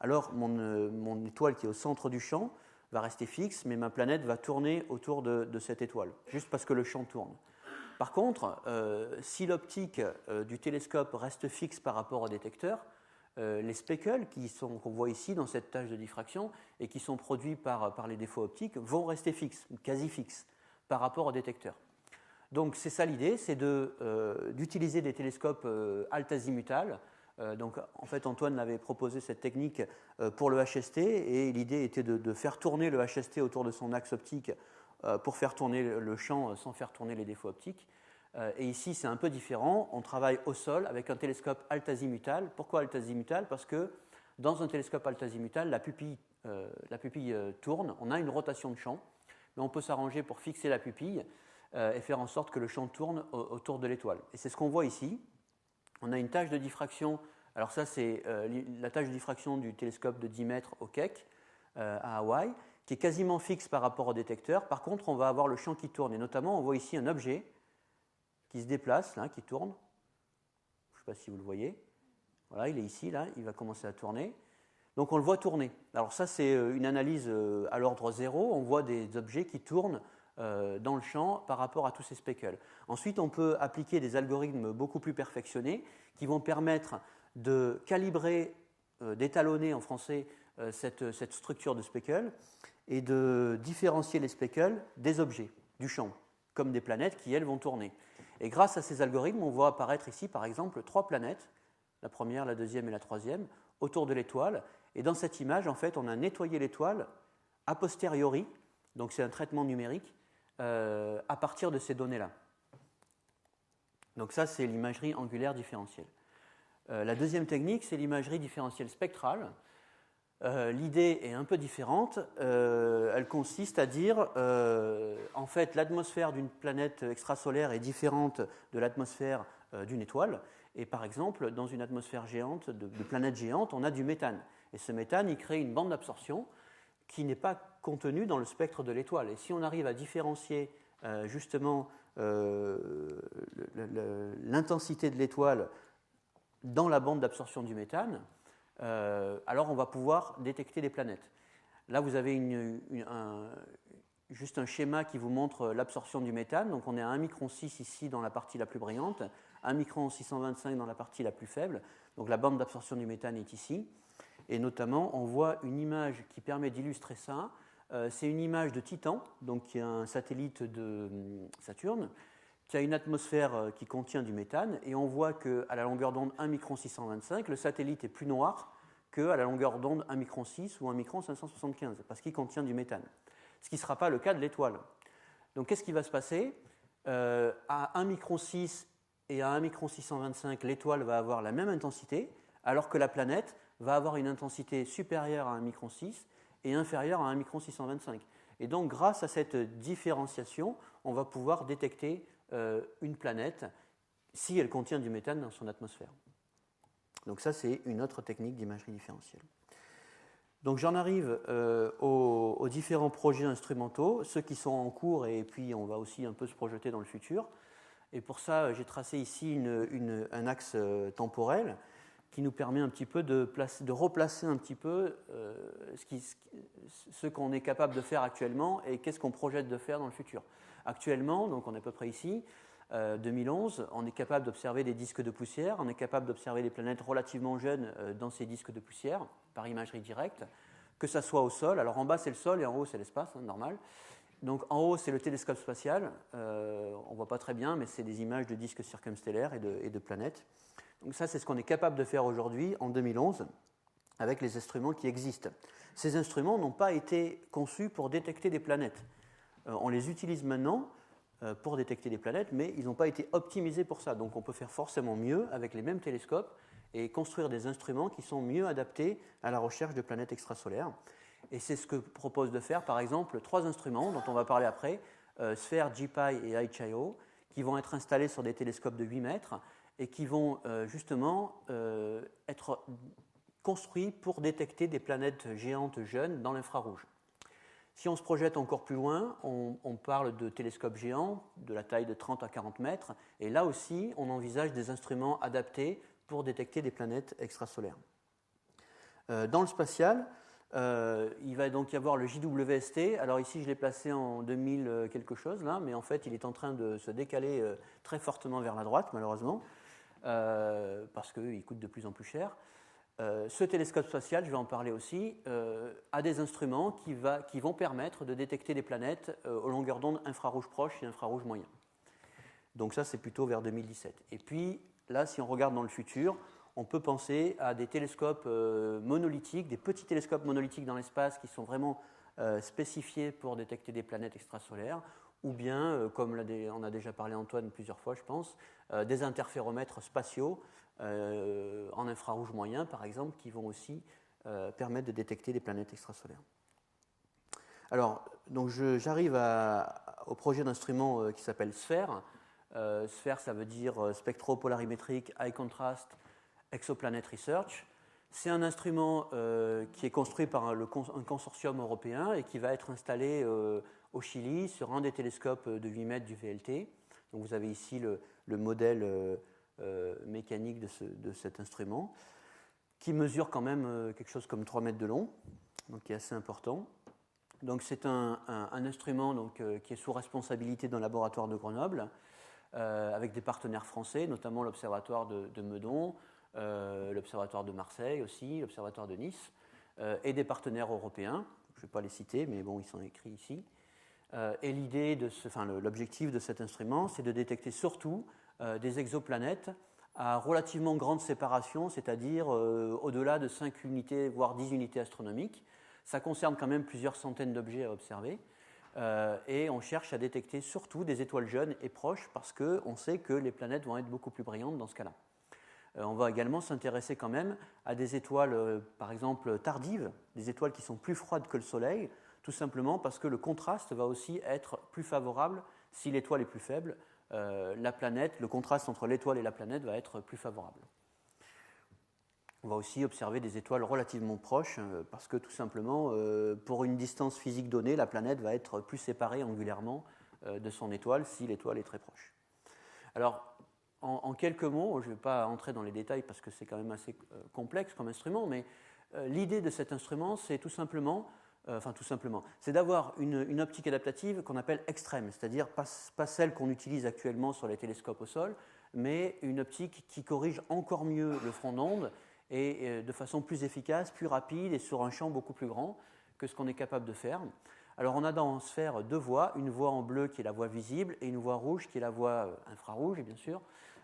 alors mon étoile qui est au centre du champ va rester fixe, mais ma planète va tourner autour de cette étoile, juste parce que le champ tourne. Par contre, si l'optique du télescope reste fixe par rapport au détecteur, les speckles qu'on voit ici dans cette tâche de diffraction et qui sont produits par les défauts optiques vont rester fixes, quasi fixes, par rapport au détecteur. Donc c'est ça l'idée, c'est d'utiliser des télescopes alt-azimutales. Donc en fait Antoine avait proposé cette technique pour le HST et l'idée était de faire tourner le HST autour de son axe optique pour faire tourner le champ sans faire tourner les défauts optiques. Et ici, c'est un peu différent. On travaille au sol avec un télescope alt-azimutal. Pourquoi alt-azimutal ? Parce que dans un télescope alt-azimutal, la pupille tourne. On a une rotation de champ, mais on peut s'arranger pour fixer la pupille et faire en sorte que le champ tourne autour de l'étoile. Et c'est ce qu'on voit ici. On a une tâche de diffraction. Alors ça, c'est la tâche de diffraction du télescope de 10 mètres au Keck, à Hawaï, qui est quasiment fixe par rapport au détecteur. Par contre, on va avoir le champ qui tourne. Et notamment, on voit ici un objet qui se déplace, là, qui tourne. Je ne sais pas si vous le voyez. Voilà, il est ici, là, il va commencer à tourner. Donc on le voit tourner. Alors ça, c'est une analyse à l'ordre 0. On voit des objets qui tournent dans le champ par rapport à tous ces speckles. Ensuite, on peut appliquer des algorithmes beaucoup plus perfectionnés qui vont permettre de calibrer, d'étalonner en français cette structure de speckles et de différencier les speckles des objets du champ, comme des planètes qui, elles, vont tourner. Et grâce à ces algorithmes, on voit apparaître ici, par exemple, 3 planètes, la première, la deuxième et la troisième, autour de l'étoile. Et dans cette image, en fait, on a nettoyé l'étoile a posteriori, donc c'est un traitement numérique, à partir de ces données-là. Donc ça, c'est l'imagerie angulaire différentielle. La deuxième technique, c'est l'imagerie différentielle spectrale. L'idée est un peu différente. Elle consiste à dire, en fait, l'atmosphère d'une planète extrasolaire est différente de l'atmosphère d'une étoile. Et par exemple, dans une atmosphère géante, de planète géante, on a du méthane. Et ce méthane, il crée une bande d'absorption qui n'est pas contenue dans le spectre de l'étoile. Et si on arrive à différencier justement l'intensité de l'étoile dans la bande d'absorption du méthane, alors on va pouvoir détecter des planètes. Là, vous avez juste un schéma qui vous montre l'absorption du méthane. Donc on est à 1 micron 6 ici dans la partie la plus brillante, 1 micron 625 dans la partie la plus faible. Donc la bande d'absorption du méthane est ici. Et notamment, on voit une image qui permet d'illustrer ça. C'est une image de Titan, donc qui est un satellite de Saturne, qui a une atmosphère qui contient du méthane, et on voit qu'à la longueur d'onde 1 micron 625, le satellite est plus noir qu'à la longueur d'onde 1 micron 6 ou 1 micron 575, parce qu'il contient du méthane. Ce qui ne sera pas le cas de l'étoile. Donc qu'est-ce qui va se passer ? À 1 micron 6 et à 1 micron 625, l'étoile va avoir la même intensité, alors que la planète va avoir une intensité supérieure à 1 micron 6 et inférieure à 1 micron 625. Et donc grâce à cette différenciation, on va pouvoir détecter une planète si elle contient du méthane dans son atmosphère. Donc ça, c'est une autre technique d'imagerie différentielle. Donc j'en arrive aux différents projets instrumentaux, ceux qui sont en cours, et puis on va aussi un peu se projeter dans le futur. Et pour ça, j'ai tracé ici un axe temporel qui nous permet un petit peu de replacer un petit peu ce qu'on est capable de faire actuellement et qu'est-ce qu'on projette de faire dans le futur. Actuellement, donc on est à peu près ici, 2011, on est capable d'observer des disques de poussière, on est capable d'observer des planètes relativement jeunes dans ces disques de poussière par imagerie directe, que ça soit au sol. Alors en bas c'est le sol et en haut c'est l'espace, normal. Donc en haut c'est le télescope spatial, on ne voit pas très bien, mais c'est des images de disques circumstellaires et de planètes. Donc ça c'est ce qu'on est capable de faire aujourd'hui en 2011 avec les instruments qui existent. Ces instruments n'ont pas été conçus pour détecter des planètes. On les utilise maintenant pour détecter des planètes, mais ils n'ont pas été optimisés pour ça. Donc on peut faire forcément mieux avec les mêmes télescopes et construire des instruments qui sont mieux adaptés à la recherche de planètes extrasolaires. Et c'est ce que propose de faire, par exemple, 3 instruments dont on va parler après, SPHERE, JPI et HIO, qui vont être installés sur des télescopes de 8 mètres et qui vont justement être construits pour détecter des planètes géantes jeunes dans l'infrarouge. Si on se projette encore plus loin, on parle de télescopes géants de la taille de 30 à 40 mètres, et là aussi, on envisage des instruments adaptés pour détecter des planètes extrasolaires. Dans le spatial, il va donc y avoir le JWST. Alors ici, je l'ai placé en 2000 quelque chose, là, mais en fait, il est en train de se décaler très fortement vers la droite, malheureusement, parce qu'il coûte de plus en plus cher. Ce télescope spatial, je vais en parler aussi, a des instruments qui vont permettre de détecter des planètes aux longueurs d'onde infrarouge proche et infrarouge moyen. Donc ça, c'est plutôt vers 2017. Et puis, là, si on regarde dans le futur, on peut penser à des télescopes monolithiques, des petits télescopes monolithiques dans l'espace qui sont vraiment spécifiés pour détecter des planètes extrasolaires, ou bien, comme on a déjà parlé Antoine plusieurs fois, je pense, des interféromètres spatiaux en infrarouge moyen, par exemple, qui vont aussi permettre de détecter des planètes extrasolaires. Alors, donc j'arrive au projet d'instrument qui s'appelle SPHERE. SPHERE, ça veut dire Spectropolarimétrique High Contrast Exoplanet Research. C'est un instrument qui est construit par un consortium européen et qui va être installé au Chili sur un des télescopes de 8 mètres du VLT. Donc vous avez ici le modèle mécanique de cet instrument, qui mesure quand même quelque chose comme 3 mètres de long, donc qui est assez important. Donc c'est un instrument donc, qui est sous responsabilité d'un laboratoire de Grenoble, avec des partenaires français, notamment l'Observatoire de Meudon, l'Observatoire de Marseille aussi, l'Observatoire de Nice, et des partenaires européens. Je ne vais pas les citer, mais bon, ils sont écrits ici. Et l'objectif de cet instrument, c'est de détecter surtout des exoplanètes à relativement grande séparation, c'est-à-dire au-delà de 5 unités, voire 10 unités astronomiques. Ça concerne quand même plusieurs centaines d'objets à observer. Et on cherche à détecter surtout des étoiles jeunes et proches parce qu'on sait que les planètes vont être beaucoup plus brillantes dans ce cas-là. On va également s'intéresser quand même à des étoiles, par exemple, tardives, des étoiles qui sont plus froides que le Soleil, tout simplement parce que le contraste va aussi être plus favorable si l'étoile est plus faible. Le contraste entre l'étoile et la planète va être plus favorable. On va aussi observer des étoiles relativement proches parce que tout simplement, pour une distance physique donnée, la planète va être plus séparée angulairement de son étoile si l'étoile est très proche. Alors, en quelques mots, je ne vais pas entrer dans les détails parce que c'est quand même assez complexe comme instrument, mais l'idée de cet instrument, c'est tout simplement, c'est d'avoir une optique adaptative qu'on appelle extrême, c'est-à-dire pas celle qu'on utilise actuellement sur les télescopes au sol, mais une optique qui corrige encore mieux le front d'onde et de façon plus efficace, plus rapide et sur un champ beaucoup plus grand que ce qu'on est capable de faire. Alors on a dans SPHERE 2 voies, une voie en bleu qui est la voie visible et une voie rouge qui est la voie infrarouge, bien sûr.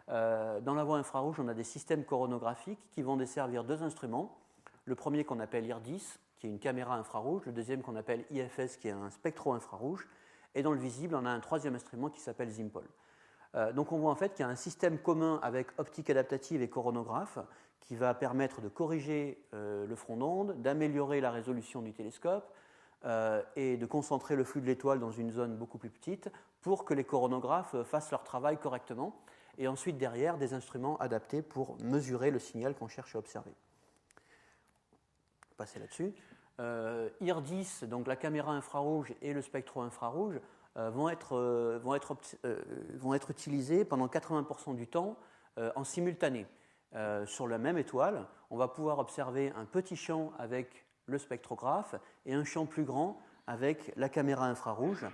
Dans la voie infrarouge, on a des systèmes coronographiques qui vont desservir 2 instruments. Le premier qu'on appelle IRDIS, qui est une caméra infrarouge, le deuxième qu'on appelle IFS, qui est un spectro-infrarouge, et dans le visible, on a un 3e instrument qui s'appelle ZIMPOL. Donc on voit en fait qu'il y a un système commun avec optique adaptative et coronographe qui va permettre de corriger le front d'onde, d'améliorer la résolution du télescope et de concentrer le flux de l'étoile dans une zone beaucoup plus petite pour que les coronographes fassent leur travail correctement, et ensuite derrière des instruments adaptés pour mesurer le signal qu'on cherche à observer. On va passer là-dessus. IRDIS, donc la caméra infrarouge et le spectro-infrarouge, vont être utilisés pendant 80% du temps en simultané. Sur la même étoile, on va pouvoir observer un petit champ avec le spectrographe et un champ plus grand avec la caméra infrarouge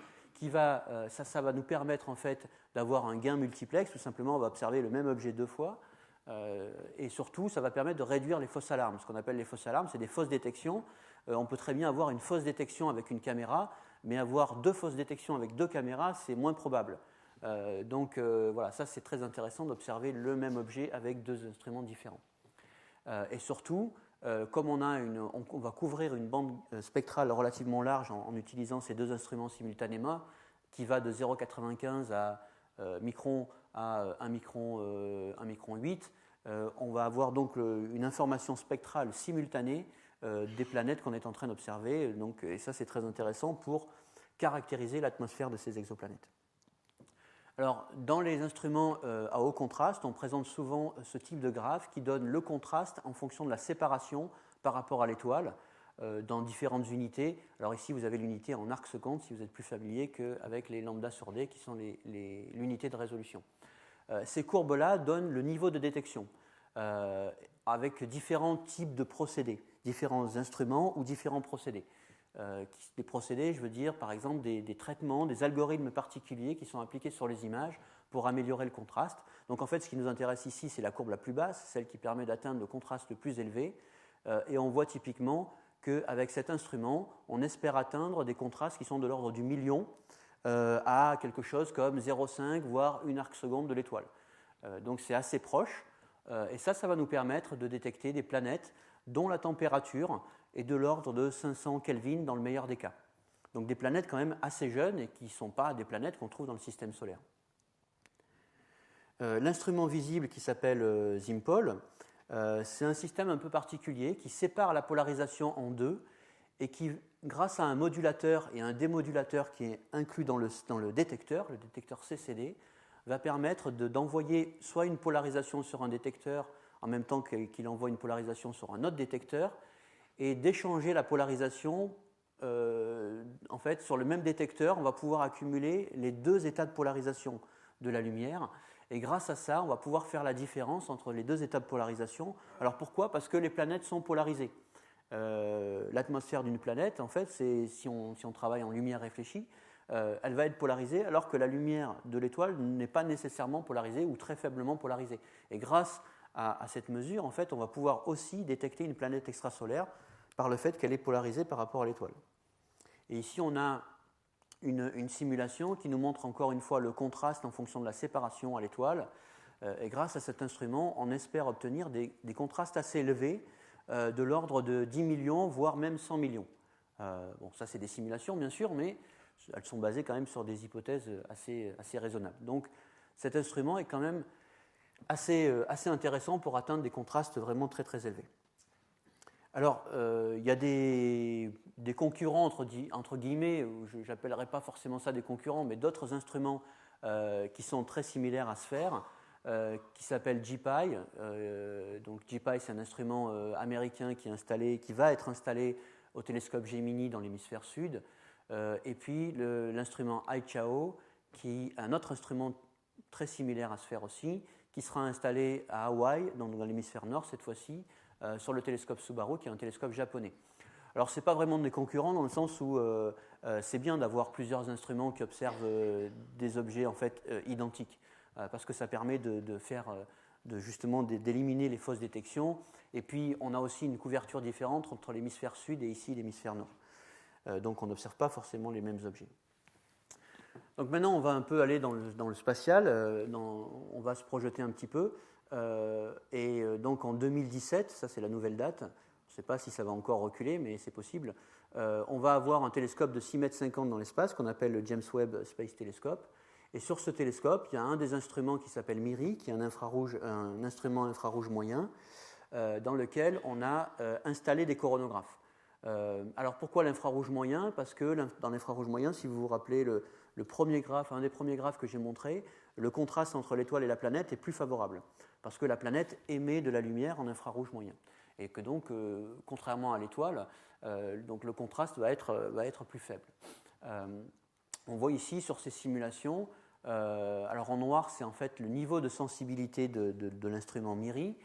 ça va nous permettre en fait d'avoir un gain multiplex. Tout simplement, on va observer le même objet 2 fois. Et surtout, ça va permettre de réduire les fausses alarmes. Ce qu'on appelle les fausses alarmes, c'est des fausses détections. On peut très bien avoir une fausse détection avec une caméra, mais avoir 2 fausses détections avec 2 caméras, c'est moins probable. Donc voilà, ça c'est très intéressant d'observer le même objet avec 2 instruments différents. Et surtout, comme on va couvrir une bande spectrale relativement large en utilisant ces 2 instruments simultanément, qui va de 0,95 à micron à 1 micron 8, on va avoir donc une information spectrale simultanée des planètes qu'on est en train d'observer. Et ça, c'est très intéressant pour caractériser l'atmosphère de ces exoplanètes. Alors, dans les instruments à haut contraste, on présente souvent ce type de graphe qui donne le contraste en fonction de la séparation par rapport à l'étoile dans différentes unités. Alors ici, vous avez l'unité en arc seconde, si vous êtes plus familier qu'avec les lambda sur D, qui sont l'unité de résolution. Ces courbes-là donnent le niveau de détection avec différents types de procédés, différents instruments ou différents procédés. Des procédés, je veux dire, par exemple, des traitements, des algorithmes particuliers qui sont appliqués sur les images pour améliorer le contraste. Donc en fait, ce qui nous intéresse ici, c'est la courbe la plus basse, celle qui permet d'atteindre le contraste le plus élevé. Et on voit typiquement qu'avec cet instrument, on espère atteindre des contrastes qui sont de l'ordre du million à quelque chose comme 0,5 voire 1 arc seconde de l'étoile. Donc c'est assez proche. Et ça va nous permettre de détecter des planètes dont la température est de l'ordre de 500 Kelvin dans le meilleur des cas. Donc des planètes quand même assez jeunes et qui ne sont pas des planètes qu'on trouve dans le système solaire. L'instrument visible qui s'appelle ZIMPOL, c'est un système un peu particulier qui sépare la polarisation en 2 et qui, grâce à un modulateur et un démodulateur qui est inclus dans le détecteur CCD, va permettre d'envoyer soit une polarisation sur un détecteur en même temps qu'il envoie une polarisation sur un autre détecteur, et d'échanger la polarisation. En fait, sur le même détecteur, on va pouvoir accumuler les 2 états de polarisation de la lumière, et grâce à ça, on va pouvoir faire la différence entre les 2 états de polarisation. Alors pourquoi ? Parce que les planètes sont polarisées. L'atmosphère d'une planète, en fait, si on travaille en lumière réfléchie, elle va être polarisée, alors que la lumière de l'étoile n'est pas nécessairement polarisée ou très faiblement polarisée. Et grâce à cette mesure, en fait, on va pouvoir aussi détecter une planète extrasolaire par le fait qu'elle est polarisée par rapport à l'étoile. Et ici, on a une simulation qui nous montre encore une fois le contraste en fonction de la séparation à l'étoile. Et grâce à cet instrument, on espère obtenir des contrastes assez élevés, de l'ordre de 10 millions, voire même 100 millions. Bon, ça, c'est des simulations, bien sûr, mais elles sont basées quand même sur des hypothèses assez raisonnables. Donc, cet instrument est quand même assez intéressant pour atteindre des contrastes vraiment très très élevés. Alors, il y a des concurrents, entre guillemets, je n'appellerai pas forcément ça des concurrents, mais d'autres instruments qui sont très similaires à SPHERE, qui s'appellent JPI. Donc JPI, c'est un instrument américain qui va être installé au télescope Gemini dans l'hémisphère sud. Et puis l'instrument iChao, qui est un autre instrument très similaire à SPHERE aussi, qui sera installé à Hawaï, dans l'hémisphère nord cette fois-ci, sur le télescope Subaru, qui est un télescope japonais. Alors, ce n'est pas vraiment des concurrents dans le sens où c'est bien d'avoir plusieurs instruments qui observent des objets en fait identiques, parce que ça permet justement d'éliminer les fausses détections. Et puis, on a aussi une couverture différente entre l'hémisphère sud et ici l'hémisphère nord. Donc, on n'observe pas forcément les mêmes objets. Donc maintenant, on va un peu aller dans le spatial, on va se projeter un petit peu. Donc en 2017, ça c'est la nouvelle date, je ne sais pas si ça va encore reculer, mais c'est possible, on va avoir un télescope de 6,50 m dans l'espace qu'on appelle le James Webb Space Telescope. Et sur ce télescope, il y a un des instruments qui s'appelle MIRI, qui est un instrument infrarouge moyen, dans lequel on a installé des coronographes. Alors pourquoi l'infrarouge moyen ? Parce que dans l'infrarouge moyen, si vous vous rappelez un des premiers graphes que j'ai montré, le contraste entre l'étoile et la planète est plus favorable, parce que la planète émet de la lumière en infrarouge moyen. Et que donc, contrairement à l'étoile, donc le contraste va être plus faible. On voit ici sur ces simulations, alors en noir, c'est en fait le niveau de sensibilité de l'instrument MIRI,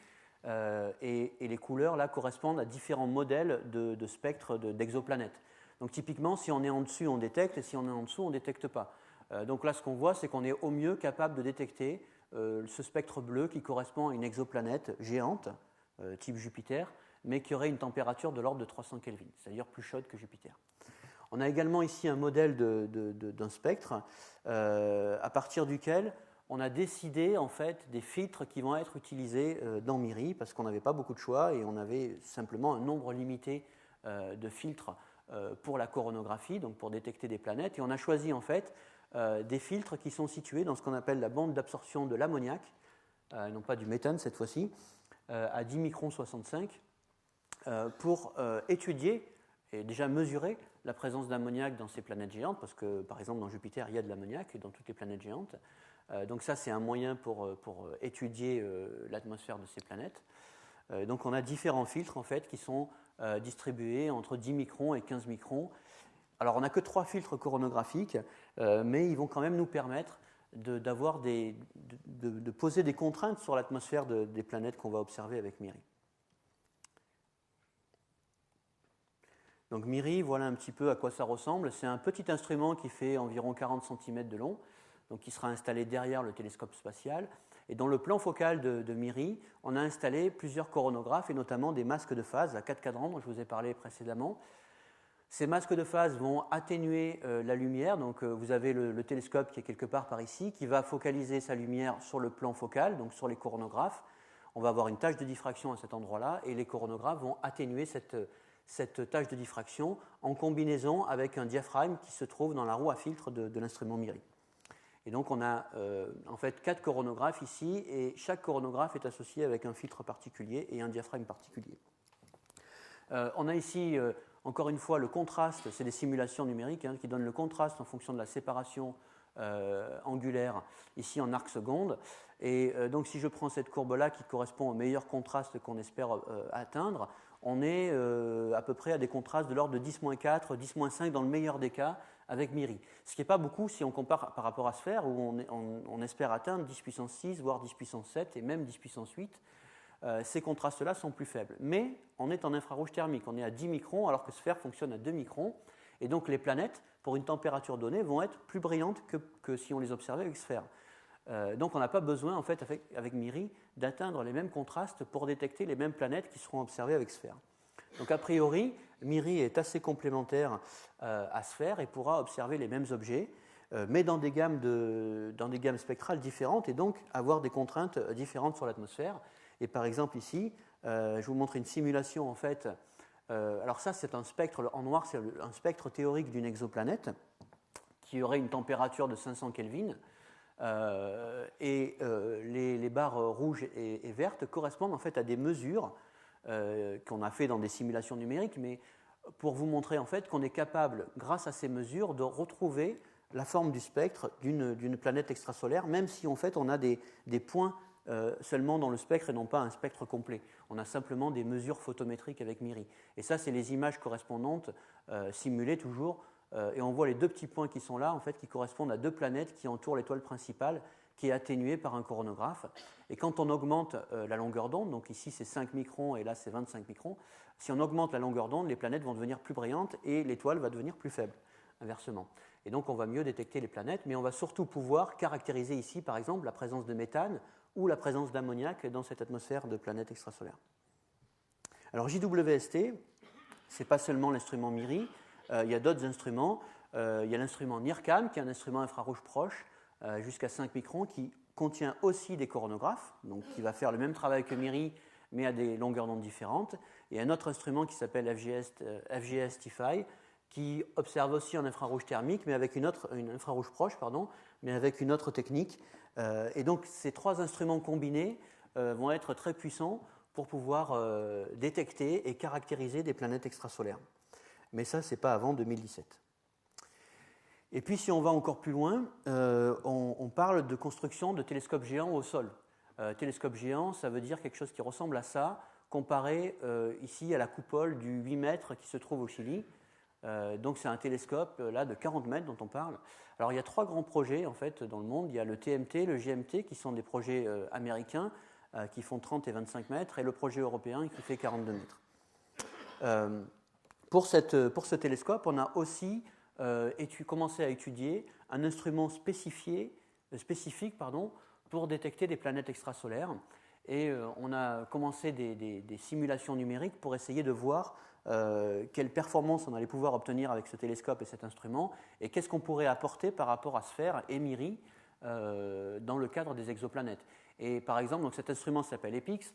et les couleurs là correspondent à différents modèles de spectres d'exoplanètes. Donc typiquement, si on est en dessus, on détecte, et si on est en dessous, on ne détecte pas. Donc là, ce qu'on voit, c'est qu'on est au mieux capable de détecter ce spectre bleu qui correspond à une exoplanète géante, type Jupiter, mais qui aurait une température de l'ordre de 300 Kelvin, c'est-à-dire plus chaude que Jupiter. On a également ici un modèle d'un spectre à partir duquel on a décidé en fait des filtres qui vont être utilisés dans MIRI parce qu'on n'avait pas beaucoup de choix et on avait simplement un nombre limité de filtres pour la coronographie, donc pour détecter des planètes. Et on a choisi en fait des filtres qui sont situés dans ce qu'on appelle la bande d'absorption de l'ammoniac, non pas du méthane cette fois-ci, à 10 microns 65, pour étudier et déjà mesurer la présence d'ammoniac dans ces planètes géantes, parce que par exemple dans Jupiter il y a de l'ammoniac et dans toutes les planètes géantes. Donc ça c'est un moyen pour étudier l'atmosphère de ces planètes. Donc on a différents filtres en fait qui sont distribués entre 10 microns et 15 microns. Alors on n'a que 3 filtres coronographiques, mais ils vont quand même nous permettre de poser des contraintes sur l'atmosphère des planètes qu'on va observer avec MIRI. Donc MIRI, voilà un petit peu à quoi ça ressemble. C'est un petit instrument qui fait environ 40 cm de long, donc qui sera installé derrière le télescope spatial. Et dans le plan focal de MIRI, on a installé plusieurs coronographes et notamment des masques de phase à 4 cadrans dont je vous ai parlé précédemment. Ces masques de phase vont atténuer la lumière, donc vous avez le télescope qui est quelque part par ici, qui va focaliser sa lumière sur le plan focal, donc sur les coronographes. On va avoir une tâche de diffraction à cet endroit-là et les coronographes vont atténuer cette tâche de diffraction en combinaison avec un diaphragme qui se trouve dans la roue à filtre de l'instrument MIRI. Et donc on a en fait 4 coronographes ici et chaque coronographe est associé avec un filtre particulier et un diaphragme particulier. On a ici encore une fois le contraste, c'est des simulations numériques qui donnent le contraste en fonction de la séparation angulaire ici en arc seconde. Et donc si je prends cette courbe-là qui correspond au meilleur contraste qu'on espère atteindre, on est à peu près à des contrastes de l'ordre de 10-4, 10-5 dans le meilleur des cas avec MIRI. Ce qui n'est pas beaucoup si on compare par rapport à SPHERE où on espère atteindre 10 puissance 6, voire 10 puissance 7 et même 10 puissance 8. Ces contrastes-là sont plus faibles. Mais on est en infrarouge thermique, on est à 10 microns alors que SPHERE fonctionne à 2 microns. Et donc les planètes, pour une température donnée, vont être plus brillantes que si on les observait avec SPHERE. Donc on n'a pas besoin, en fait, avec MIRI, d'atteindre les mêmes contrastes pour détecter les mêmes planètes qui seront observées avec SPHERE. Donc a priori, MIRI est assez complémentaire à SPHERE et pourra observer les mêmes objets, mais dans des gammes spectrales différentes et donc avoir des contraintes différentes sur l'atmosphère. Et par exemple ici, je vous montre une simulation en fait. Alors ça, c'est un spectre, en noir, c'est un spectre théorique d'une exoplanète qui aurait une température de 500 Kelvin. Les barres rouges et vertes correspondent en fait à des mesures qu'on a fait dans des simulations numériques, mais pour vous montrer en fait qu'on est capable, grâce à ces mesures, de retrouver la forme du spectre d'une planète extrasolaire, même si en fait on a des points seulement dans le spectre et non pas un spectre complet. On a simplement des mesures photométriques avec MIRI. Et ça, c'est les images correspondantes simulées toujours. Et on voit les 2 petits points qui sont là, en fait, qui correspondent à 2 planètes qui entourent l'étoile principale, qui est atténuée par un coronographe. Et quand on augmente la longueur d'onde, donc ici c'est 5 microns et là c'est 25 microns, si on augmente la longueur d'onde, les planètes vont devenir plus brillantes et l'étoile va devenir plus faible, inversement. Et donc on va mieux détecter les planètes, mais on va surtout pouvoir caractériser ici, par exemple, la présence de méthane ou la présence d'ammoniac dans cette atmosphère de planète extrasolaire. Alors JWST, ce n'est pas seulement l'instrument MIRI, il y a d'autres instruments. Il y a l'instrument NIRCam, qui est un instrument infrarouge proche, jusqu'à 5 microns, qui contient aussi des coronographes, donc qui va faire le même travail que MIRI, mais à des longueurs d'onde différentes. Et un autre instrument qui s'appelle FGS TIFI, qui observe aussi en infrarouge thermique, mais avec une infrarouge proche, mais avec une autre technique. Et donc ces 3 instruments combinés vont être très puissants pour pouvoir détecter et caractériser des planètes extrasolaires. Mais ça, ce n'est pas avant 2017. Et puis, si on va encore plus loin, on parle de construction de télescopes géants au sol. Télescope géant, ça veut dire quelque chose qui ressemble à ça, comparé ici à la coupole du 8 mètres qui se trouve au Chili. Donc, c'est un télescope là, de 40 mètres dont on parle. Alors, il y a 3 grands projets en fait, dans le monde. Il y a le TMT, le GMT, qui sont des projets américains qui font 30 et 25 mètres, et le projet européen qui fait 42 mètres. pour ce télescope, on a aussi commencé à étudier un instrument spécifique pour détecter des planètes extrasolaires. Et on a commencé des simulations numériques pour essayer de voir quelle performance on allait pouvoir obtenir avec ce télescope et cet instrument, et qu'est-ce qu'on pourrait apporter par rapport à SPHERE et MIRI dans le cadre des exoplanètes. Et par exemple, donc cet instrument s'appelle EPIX.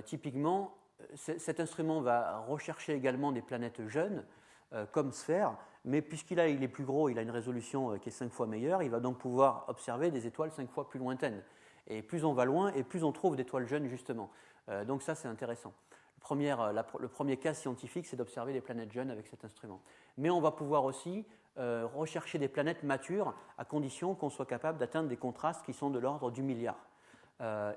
Typiquement, cet instrument va rechercher également des planètes jeunes, comme SPHERE, mais puisqu'il est plus gros, il a une résolution qui est 5 fois meilleure, il va donc pouvoir observer des étoiles 5 fois plus lointaines. Et plus on va loin, et plus on trouve d'étoiles jeunes, justement. Donc ça, c'est intéressant. Le premier cas scientifique, c'est d'observer des planètes jeunes avec cet instrument. Mais on va pouvoir aussi rechercher des planètes matures, à condition qu'on soit capable d'atteindre des contrastes qui sont de l'ordre du milliard.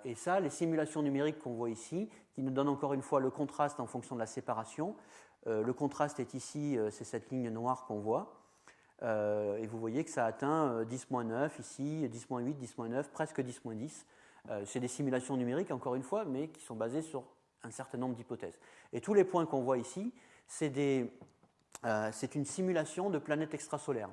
Et ça, les simulations numériques qu'on voit ici, qui nous donnent encore une fois le contraste en fonction de la séparation. Le contraste est ici, c'est cette ligne noire qu'on voit. Et vous voyez que ça atteint 10-9 ici, 10-8, 10-9, presque 10-10. C'est des simulations numériques, encore une fois, mais qui sont basées sur un certain nombre d'hypothèses. Et tous les points qu'on voit ici, c'est une simulation de planètes extrasolaires.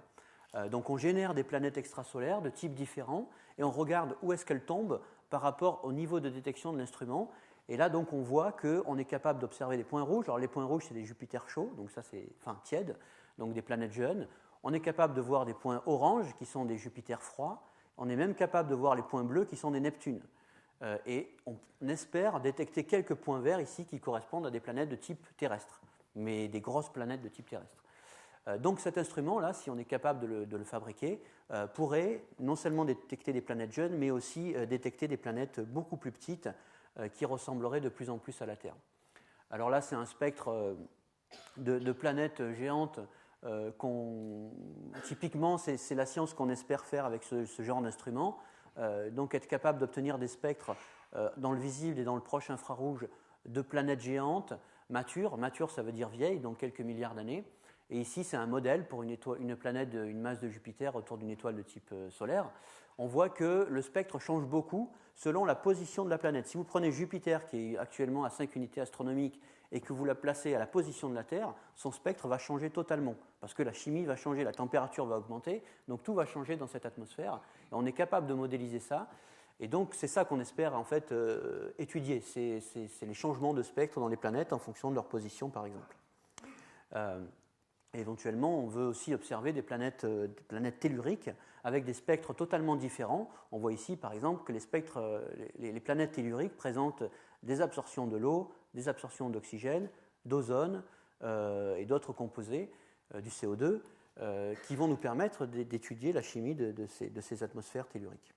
Donc on génère des planètes extrasolaires de types différents et on regarde où est-ce qu'elles tombent par rapport au niveau de détection de l'instrument. Et là, donc, on voit qu'on est capable d'observer des points rouges. Alors les points rouges, c'est des Jupiters chauds, donc ça c'est tièdes, donc des planètes jeunes. On est capable de voir des points oranges qui sont des Jupiters froids. On est même capable de voir les points bleus qui sont des Neptunes. Et on espère détecter quelques points verts ici qui correspondent à des planètes de type terrestre, mais des grosses planètes de type terrestre. Donc cet instrument-là, si on est capable de le fabriquer, pourrait non seulement détecter des planètes jeunes, mais aussi détecter des planètes beaucoup plus petites qui ressembleraient de plus en plus à la Terre. Alors là, c'est un spectre de planètes géantes. Typiquement, c'est la science qu'on espère faire avec ce genre d'instrument. Donc être capable d'obtenir des spectres dans le visible et dans le proche infrarouge de planètes géantes matures. Mature, ça veut dire vieille, donc quelques milliards d'années. Et ici, c'est un modèle pour une planète, une masse de Jupiter autour d'une étoile de type solaire. On voit que le spectre change beaucoup selon la position de la planète. Si vous prenez Jupiter, qui est actuellement à 5 unités astronomiques, et que vous la placez à la position de la Terre, son spectre va changer totalement, parce que la chimie va changer, la température va augmenter, donc tout va changer dans cette atmosphère. Et on est capable de modéliser ça. Et donc, c'est ça qu'on espère en fait étudier. C'est les changements de spectre dans les planètes en fonction de leur position, par exemple. Éventuellement, on veut aussi observer des planètes telluriques avec des spectres totalement différents. On voit ici, par exemple, que les planètes telluriques présentent des absorptions de l'eau, des absorptions d'oxygène, d'ozone et d'autres composés, du CO2, qui vont nous permettre d'étudier la chimie de ces atmosphères telluriques.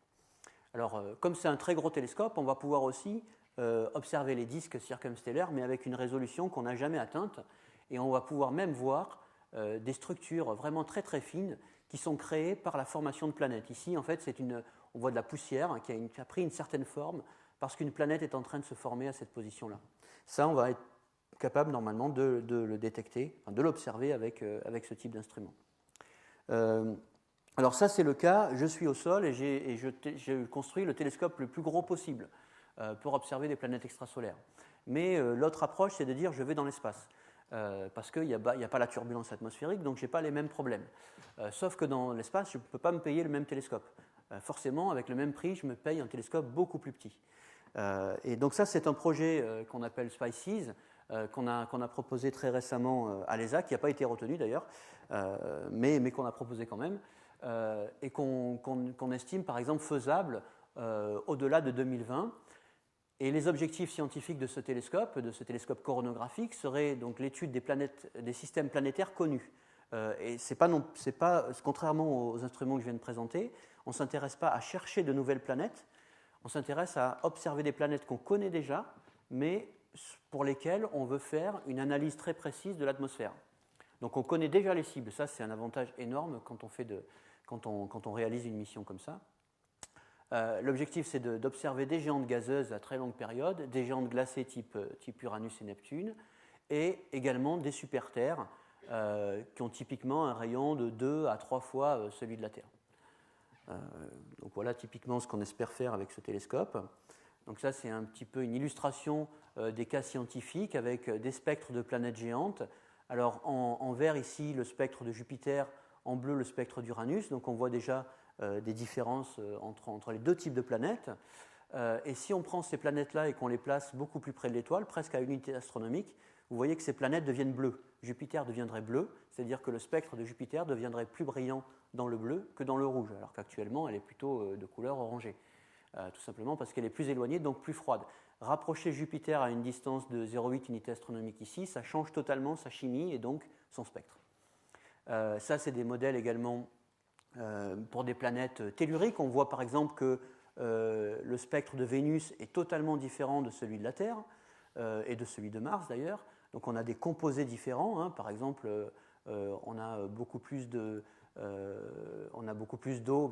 Alors, comme c'est un très gros télescope, on va pouvoir aussi observer les disques circumstellaires, mais avec une résolution qu'on n'a jamais atteinte, et on va pouvoir même voir des structures vraiment très très fines qui sont créées par la formation de planètes. Ici, en fait, on voit de la poussière qui a pris une certaine forme parce qu'une planète est en train de se former à cette position-là. Ça, on va être capable normalement de le détecter, de l'observer avec ce type d'instrument. Alors ça, c'est le cas. Je suis au sol et j'ai construit le télescope le plus gros possible pour observer des planètes extrasolaires. Mais l'autre approche, c'est de dire je vais dans l'espace. Parce qu'il n'y a pas la turbulence atmosphérique, donc je n'ai pas les mêmes problèmes. Sauf que dans l'espace, je ne peux pas me payer le même télescope. Forcément, avec le même prix, je me paye un télescope beaucoup plus petit. Et donc ça, c'est un projet qu'on appelle SPICES, qu'on a proposé très récemment à l'ESA, qui n'a pas été retenu d'ailleurs, mais qu'on a proposé quand même, et qu'on estime par exemple faisable au-delà de 2020. Et les objectifs scientifiques de ce télescope coronographique, seraient donc l'étude des systèmes planétaires connus. Et contrairement aux instruments que je viens de présenter, on ne s'intéresse pas à chercher de nouvelles planètes, on s'intéresse à observer des planètes qu'on connaît déjà, mais pour lesquelles on veut faire une analyse très précise de l'atmosphère. Donc on connaît déjà les cibles, ça c'est un avantage énorme quand on réalise une mission comme ça. L'objectif, c'est d'observer des géantes gazeuses à très longue période, des géantes glacées type Uranus et Neptune, et également des super-terres qui ont typiquement un rayon de 2 à 3 fois celui de la Terre. Donc voilà typiquement ce qu'on espère faire avec ce télescope. Donc ça, c'est un petit peu une illustration des cas scientifiques avec des spectres de planètes géantes Alors en vert ici le spectre de Jupiter, en bleu le spectre d'Uranus, donc on voit déjà des différences entre les deux types de planètes. Et si on prend ces planètes-là et qu'on les place beaucoup plus près de l'étoile, presque à une unité astronomique, vous voyez que ces planètes deviennent bleues. Jupiter deviendrait bleu, c'est-à-dire que le spectre de Jupiter deviendrait plus brillant dans le bleu que dans le rouge, alors qu'actuellement elle est plutôt de couleur orangée. Tout simplement parce qu'elle est plus éloignée, donc plus froide. Rapprocher Jupiter à une distance de 0,8 unité astronomique ici, ça change totalement sa chimie et donc son spectre. Ça, c'est des modèles également pour des planètes telluriques. On voit par exemple que le spectre de Vénus est totalement différent de celui de la Terre et de celui de Mars d'ailleurs. Donc on a des composés différents. Hein. Par exemple, on a beaucoup plus d'eau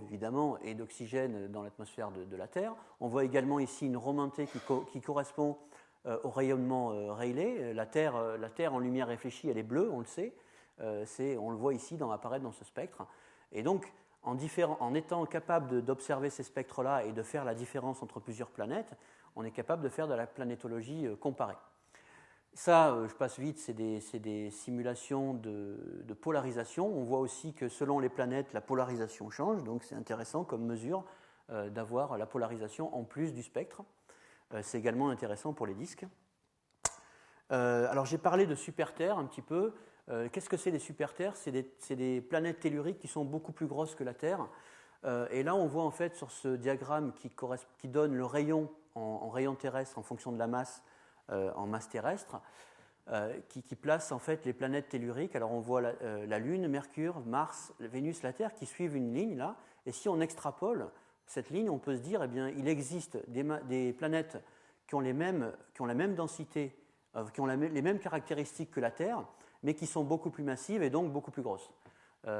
évidemment et d'oxygène dans l'atmosphère de la Terre. On voit également ici une remontée qui correspond au rayonnement Rayleigh. La Terre en lumière réfléchie, elle est bleue, on le sait. On le voit ici apparaître dans ce spectre. Et donc, en étant capable d'observer ces spectres-là et de faire la différence entre plusieurs planètes, on est capable de faire de la planétologie comparée. Ça, je passe vite, c'est des simulations de polarisation. On voit aussi que selon les planètes, la polarisation change, donc c'est intéressant comme mesure d'avoir la polarisation en plus du spectre. C'est également intéressant pour les disques. Alors j'ai parlé de super-Terre un petit peu. Qu'est-ce que c'est des super-Terres ? C'est des planètes telluriques qui sont beaucoup plus grosses que la Terre. Et là, on voit en fait sur ce diagramme qui donne le rayon en rayon terrestre en fonction de la masse, en masse terrestre, qui place en fait les planètes telluriques. Alors on voit la Lune, Mercure, Mars, Vénus, la Terre qui suivent une ligne là. Et si on extrapole cette ligne, on peut se dire, eh bien, il existe des planètes qui ont la même densité, qui ont les mêmes caractéristiques que la Terre, mais qui sont beaucoup plus massives et donc beaucoup plus grosses.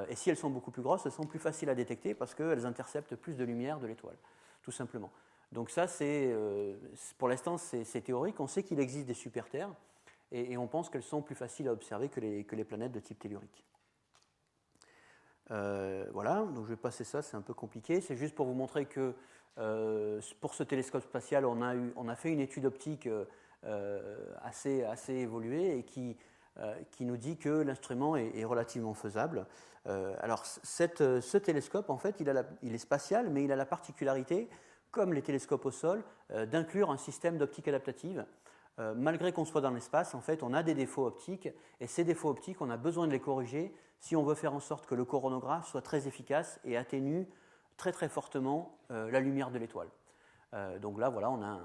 Et si elles sont beaucoup plus grosses, elles sont plus faciles à détecter parce qu'elles interceptent plus de lumière de l'étoile, tout simplement. Donc ça, pour l'instant, c'est théorique. On sait qu'il existe des super-Terres et on pense qu'elles sont plus faciles à observer que les planètes de type tellurique. Voilà, donc je vais passer ça, c'est un peu compliqué. C'est juste pour vous montrer que pour ce télescope spatial, on a fait une étude optique assez évoluée et qui nous dit que l'instrument est relativement faisable. Alors ce télescope, en fait, il est spatial, mais il a la particularité, comme les télescopes au sol, d'inclure un système d'optique adaptative. Malgré qu'on soit dans l'espace, en fait, on a des défauts optiques, et ces défauts optiques, on a besoin de les corriger si on veut faire en sorte que le coronographe soit très efficace et atténue très très fortement la lumière de l'étoile. Donc là, voilà, on a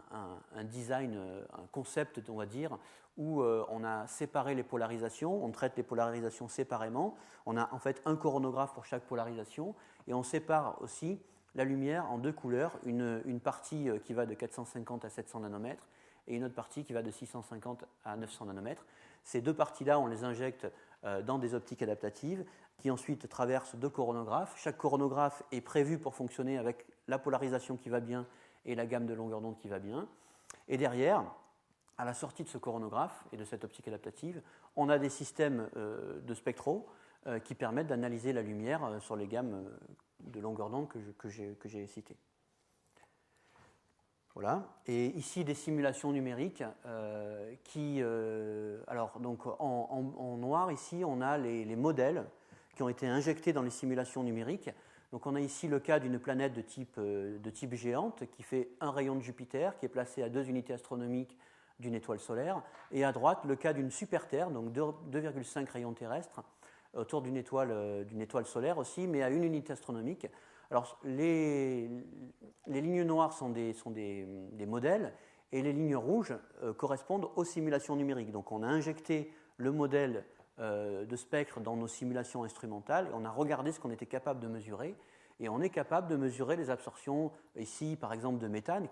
un design, un concept, on va dire, où on a séparé les polarisations, on traite les polarisations séparément, on a en fait un coronographe pour chaque polarisation, et on sépare aussi la lumière en deux couleurs, une partie qui va de 450 à 700 nanomètres, et une autre partie qui va de 650 à 900 nanomètres. Ces deux parties-là, on les injecte dans des optiques adaptatives, qui ensuite traversent deux coronographes. Chaque coronographe est prévu pour fonctionner avec la polarisation qui va bien et la gamme de longueur d'onde qui va bien. Et derrière, à la sortie de ce coronographe et de cette optique adaptative, on a des systèmes de spectro qui permettent d'analyser la lumière sur les gammes de longueur d'onde que j'ai citées. Voilà. Et ici, des simulations numériques alors, donc, en noir, ici, on a les modèles qui ont été injectés dans les simulations numériques. Donc on a ici le cas d'une planète de type géante qui fait un rayon de Jupiter, qui est placé à 2 unités astronomiques d'une étoile solaire, et à droite le cas d'une super-Terre, donc 2,5 rayons terrestres, autour d'une étoile solaire aussi, mais à 1 unité astronomique. Alors les lignes noires sont des modèles, et les lignes rouges correspondent aux simulations numériques. Donc on a injecté le modèle de spectre dans nos simulations instrumentales, et on a regardé ce qu'on était capable de mesurer, et on est capable de mesurer les absorptions, ici par exemple de méthane,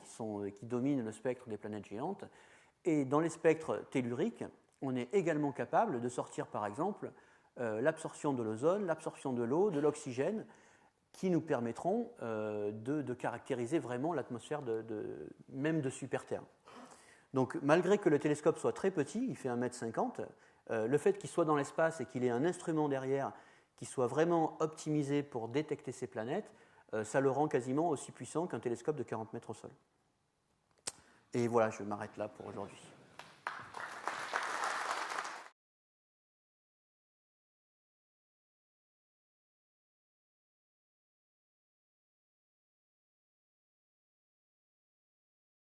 qui dominent le spectre des planètes géantes, et dans les spectres telluriques, on est également capable de sortir par exemple l'absorption de l'ozone, l'absorption de l'eau, de l'oxygène, qui nous permettront de caractériser vraiment l'atmosphère même de super-Terre. Donc malgré que le télescope soit très petit, il fait 1,50 m, le fait qu'il soit dans l'espace et qu'il ait un instrument derrière qui soit vraiment optimisé pour détecter ces planètes, ça le rend quasiment aussi puissant qu'un télescope de 40 mètres au sol. Et voilà, je m'arrête là pour aujourd'hui.